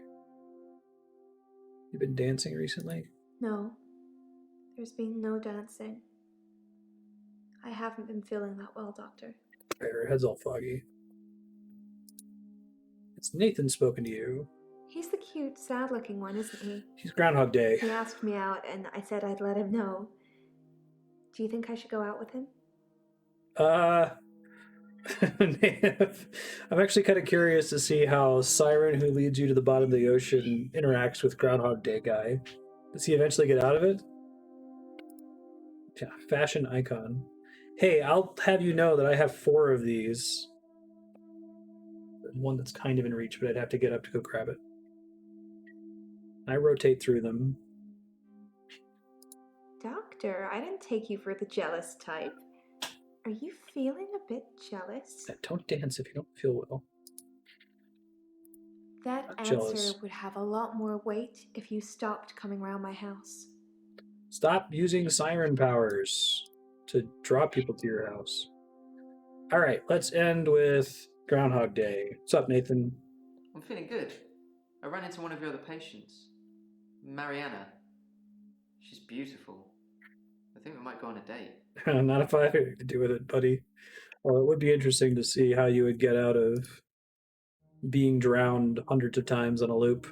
You been dancing recently? No, there's been no dancing. I haven't been feeling that well, Doctor. Her head's all foggy. It's Nathan spoken to you. He's the cute, sad-looking one, isn't he? He's Groundhog Day. He asked me out, and I said I'd let him know. Do you think I should go out with him? I'm actually kind of curious to see how Siren, who leads you to the bottom of the ocean, interacts with Groundhog Day guy. Does he eventually get out of it? Yeah, fashion icon. Hey, I'll have you know that I have 4 of these. one that's kind of in reach, but I'd have to get up to go grab it. I rotate through them. Doctor, I didn't take you for the jealous type. Are you feeling a bit jealous? Don't dance if you don't feel well. That answer would have a lot more weight if you stopped coming around my house. Stop using siren powers to draw people to your house. All right, let's end with Groundhog Day. What's up, Nathan? I'm feeling good. I ran into one of your other patients, Mariana. She's beautiful. I think we might go on a date. Not if I had to do with it, buddy. Well, it would be interesting to see how you would get out of being drowned hundreds of times on a loop.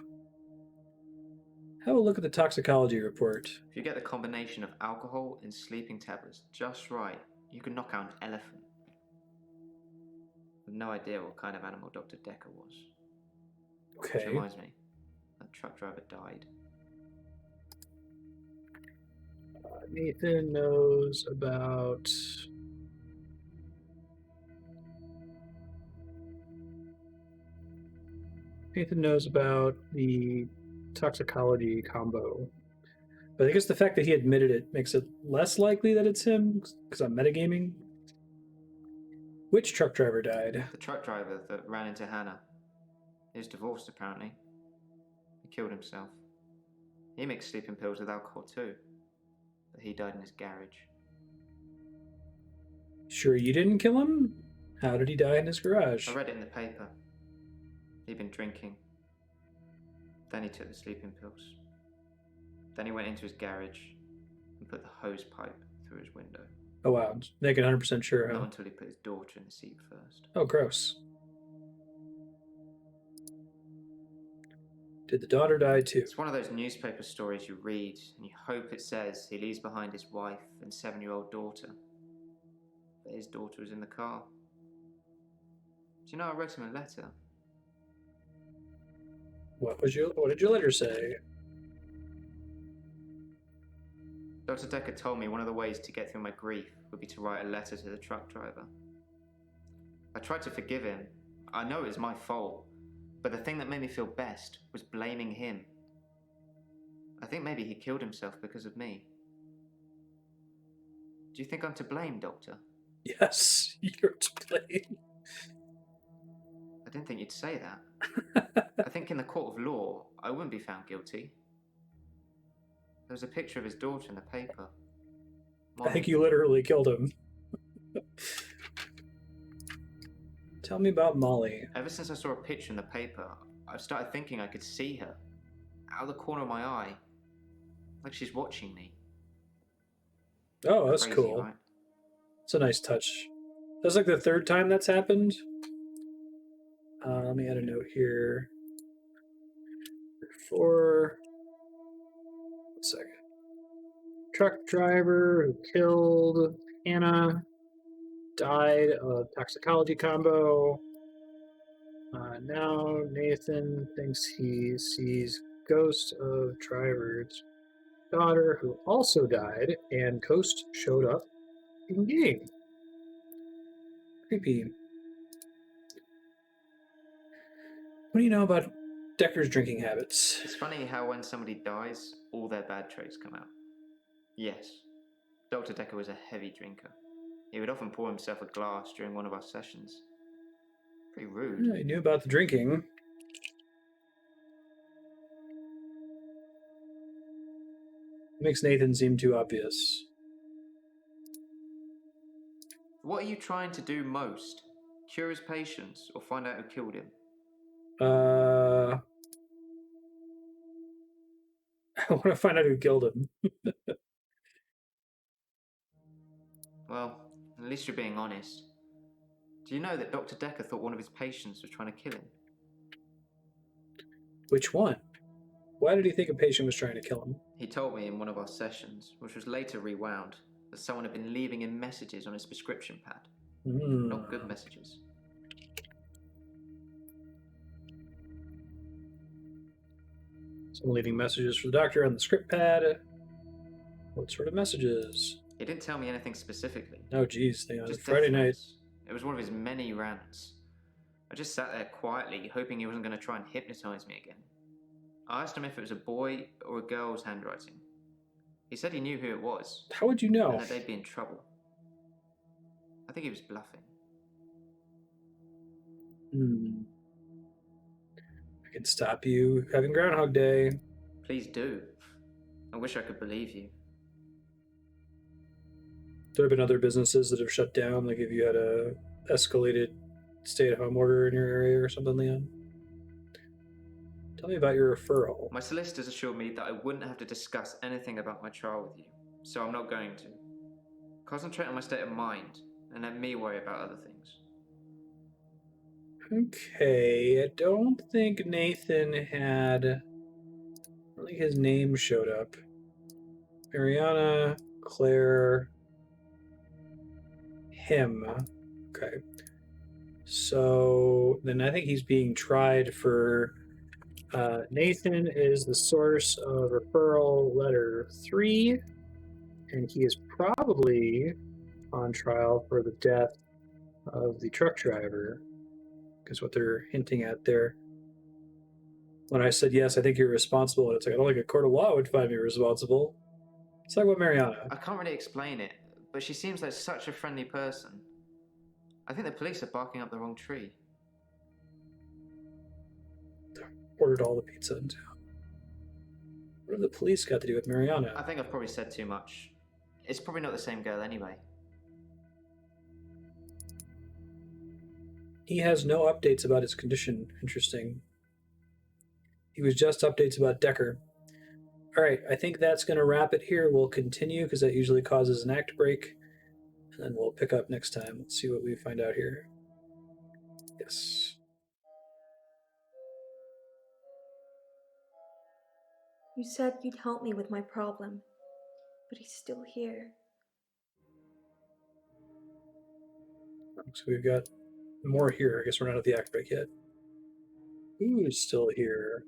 Have a look at the toxicology report. If you get the combination of alcohol and sleeping tablets just right, you can knock out an elephant. I've no idea what kind of animal Dr. Dekker was. Okay. Which reminds me, that truck driver died. Nathan knows about... Nathan knows about the toxicology combo. But I guess the fact that he admitted it makes it less likely that it's him, because I'm metagaming. Which truck driver died? The truck driver that ran into Hannah. He was divorced, apparently. He killed himself. He mixed sleeping pills with alcohol too. But he died in his garage. Sure you didn't kill him? How did he die in his garage? I read it in the paper. He'd been drinking. Then he took the sleeping pills. Then he went into his garage and put the hose pipe through his window. Oh wow, make it 100% sure, huh? Not until he put his daughter in the seat first. Oh, gross. Did the daughter die too? It's one of those newspaper stories you read and you hope it says he leaves behind his wife and 7-year-old daughter. But his daughter was in the car. Do you know I wrote him a letter? What did your letter say? Dr. Dekker told me one of the ways to get through my grief would be to write a letter to the truck driver. I tried to forgive him. I know it was my fault, but the thing that made me feel best was blaming him. I think maybe he killed himself because of me. Do you think I'm to blame, Doctor? Yes, you're to blame. I didn't think you'd say that. I think in the court of law, I wouldn't be found guilty. There was a picture of his daughter in the paper. I think you literally killed him. Tell me about Molly. Ever since I saw a picture in the paper, I've started thinking I could see her. Out of the corner of my eye. Like she's watching me. Oh, that's Crazy, cool. right? It's a nice touch. That's like the third time that's happened. Let me add a note here. 4. 1 second. Truck driver who killed Hannah died of toxicology combo. Now Nathan thinks he sees ghost of driver's daughter who also died, and Ghost showed up in game. Creepy. What do you know about Dekker's drinking habits? It's funny how when somebody dies, all their bad traits come out. Yes, Dr. Dekker was a heavy drinker. He would often pour himself a glass during one of our sessions. Pretty rude. Yeah, he knew about the drinking. Makes Nathan seem too obvious. What are you trying to do most? Cure his patients or find out who killed him? I want to find out who killed him. Well, at least you're being honest. Do you know that Dr. Dekker thought one of his patients was trying to kill him? Which one? Why did he think a patient was trying to kill him? He told me in one of our sessions, which was later rewound, that someone had been leaving him messages on his prescription pad. Not good messages. Someone leaving messages for the doctor on the script pad. What sort of messages? He didn't tell me anything specifically. Oh, geez. Just Friday death night. threats. It was one of his many rants. I just sat there quietly, hoping he wasn't going to try and hypnotize me again. I asked him if it was a boy or a girl's handwriting. He said he knew who it was. How would you know? And that they'd be in trouble. I think he was bluffing. I can stop you having Groundhog Day. Please do. I wish I could believe you. There have been other businesses that have shut down, like if you had a escalated stay-at-home order in your area or something, Leon. Tell me about your referral. My solicitors assured me that I wouldn't have to discuss anything about my trial with you, so I'm not going to. Concentrate on my state of mind, and let me worry about other things. Okay, I don't think Nathan had... I don't think his name showed up. Mariana, Claire, him. Okay. So then I think he's being tried for... Nathan is the source of referral letter 3, and he is probably on trial for the death of the truck driver, because what they're hinting at there. When I said, yes, I think you're responsible, and it's like, I don't think a court of law would find me responsible. Let's talk about Mariana. I can't really explain it, but she seems like such a friendly person. I think the police are barking up the wrong tree. Ordered all the pizza in town. What have the police got to do with Mariana? I think I've probably said too much. It's probably not the same girl anyway. He has no updates about his condition. Interesting. He was just updates about Dekker. All right, I think that's going to wrap it here. We'll continue because that usually causes an act break. And then we'll pick up next time. Let's see what we find out here. Yes. You said you'd help me with my problem, but he's still here. So we've got more here. I guess we're not at the act break yet. Who's still here?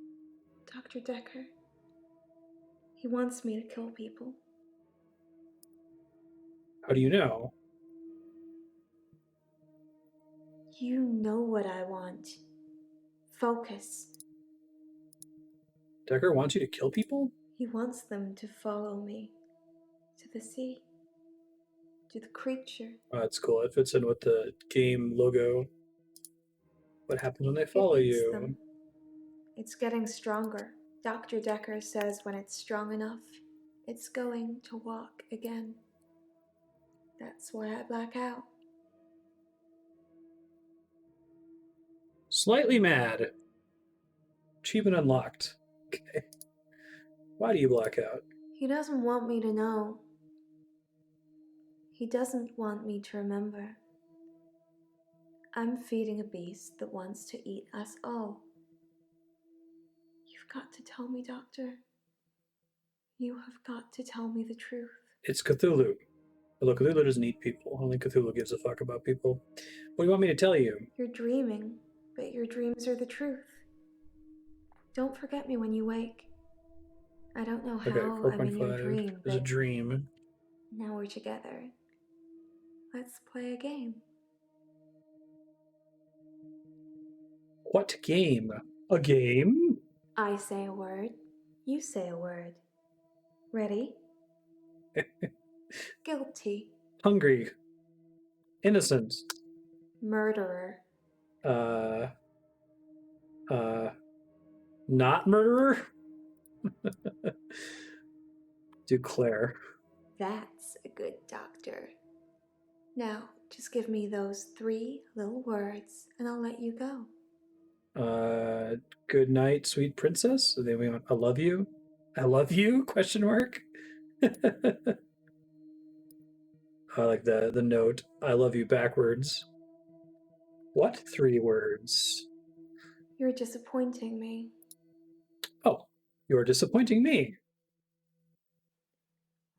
Dr. Dekker. He wants me to kill people. How do you know? You know what I want. Focus. Dekker wants you to kill people? He wants them to follow me. To the sea. To the creature. Oh, that's cool. It fits in with the game logo. What happens when they follow you? Them. It's getting stronger. Dr. Dekker says when it's strong enough, it's going to walk again. That's why I black out. Slightly mad. Achievement unlocked. Okay. Why do you black out? He doesn't want me to know. He doesn't want me to remember. I'm feeding a beast that wants to eat us all. You've got to tell me, Doctor. You have got to tell me the truth. It's Cthulhu. Although Cthulhu doesn't eat people. Only Cthulhu gives a fuck about people. What do you want me to tell you? You're dreaming, but your dreams are the truth. Don't forget me when you wake. I don't know how I'm in your dream. There's a dream. Now we're together. Let's play a game. What game? A game? I say a word. You say a word. Ready? Guilty. Hungry. Innocent. Murderer. Not murderer? Do Claire. That's a good doctor. Now, just give me those 3 little words and I'll let you go. Good night, sweet princess. So then we want, I love you. I love you? Question mark. I like the note. I love you backwards. What 3 words? You're disappointing me. Oh, you're disappointing me.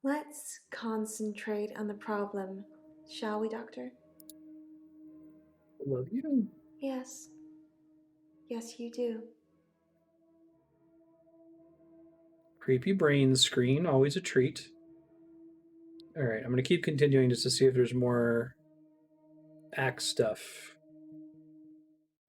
Let's concentrate on the problem, shall we, Doctor? Love you. Yes. Yes, you do. Creepy brain screen, always a treat. All right, I'm going to keep continuing just to see if there's more act stuff.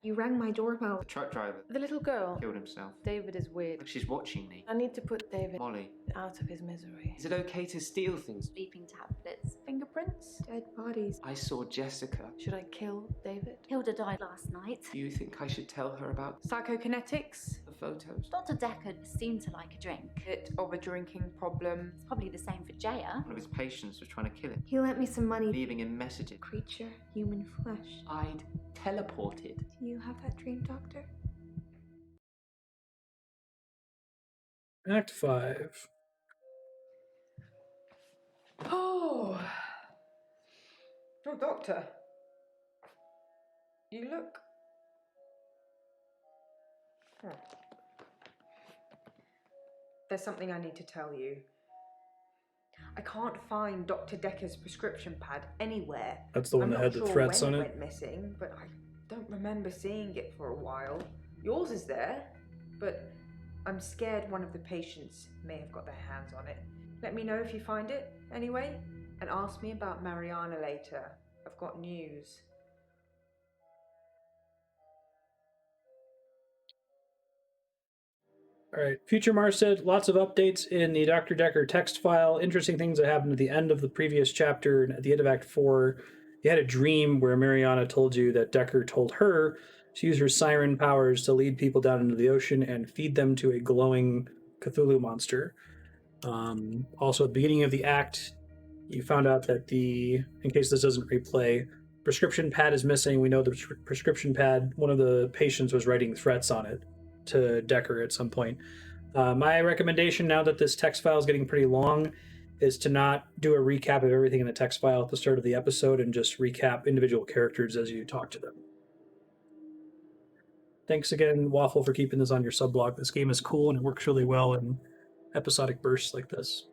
You rang my doorbell. The truck driver The little girl. killed himself. David is weird. Like she's watching me. I need to put David Molly. out of his misery. Is it okay to steal things? Sleeping tablets. Fingerprints? Dead bodies. I saw Jessica. Should I kill David? Hilda died last night. Do you think I should tell her about Psychokinetics? the photos? Dr. Dekker seemed to like a drink. Bit of a drinking problem. It's probably the same for Jaya. One of his patients was trying to kill him, He lent me some money. leaving him messages. Creature, human flesh. I'd teleported. Do you have that dream, Doctor? Act 5. Oh, Doctor. You look. There's something I need to tell you. I can't find Dr. Dekker's prescription pad anywhere. That's the one I'm that not had the sure threats when on it it. went missing, but I don't remember seeing it for a while. Yours is there, but I'm scared one of the patients may have got their hands on it. Let me know if you find it, anyway, and ask me about Mariana later. I've got news. All right, future Marstead, lots of updates in the Dr. Dekker text file. Interesting things that happened at the end of the previous chapter and at the end of Act 4. You had a dream where Mariana told you that Dekker told her to use her siren powers to lead people down into the ocean and feed them to a glowing Cthulhu monster. Also, at the beginning of the act, you found out that in case this doesn't replay, prescription pad is missing. We know the prescription pad, one of the patients was writing threats on it to Dekker at some point. My recommendation, now that this text file is getting pretty long, is to not do a recap of everything in the text file at the start of the episode and just recap individual characters as you talk to them. Thanks again, Waffle, for keeping this on your sublog. This game is cool and it works really well in episodic bursts like this.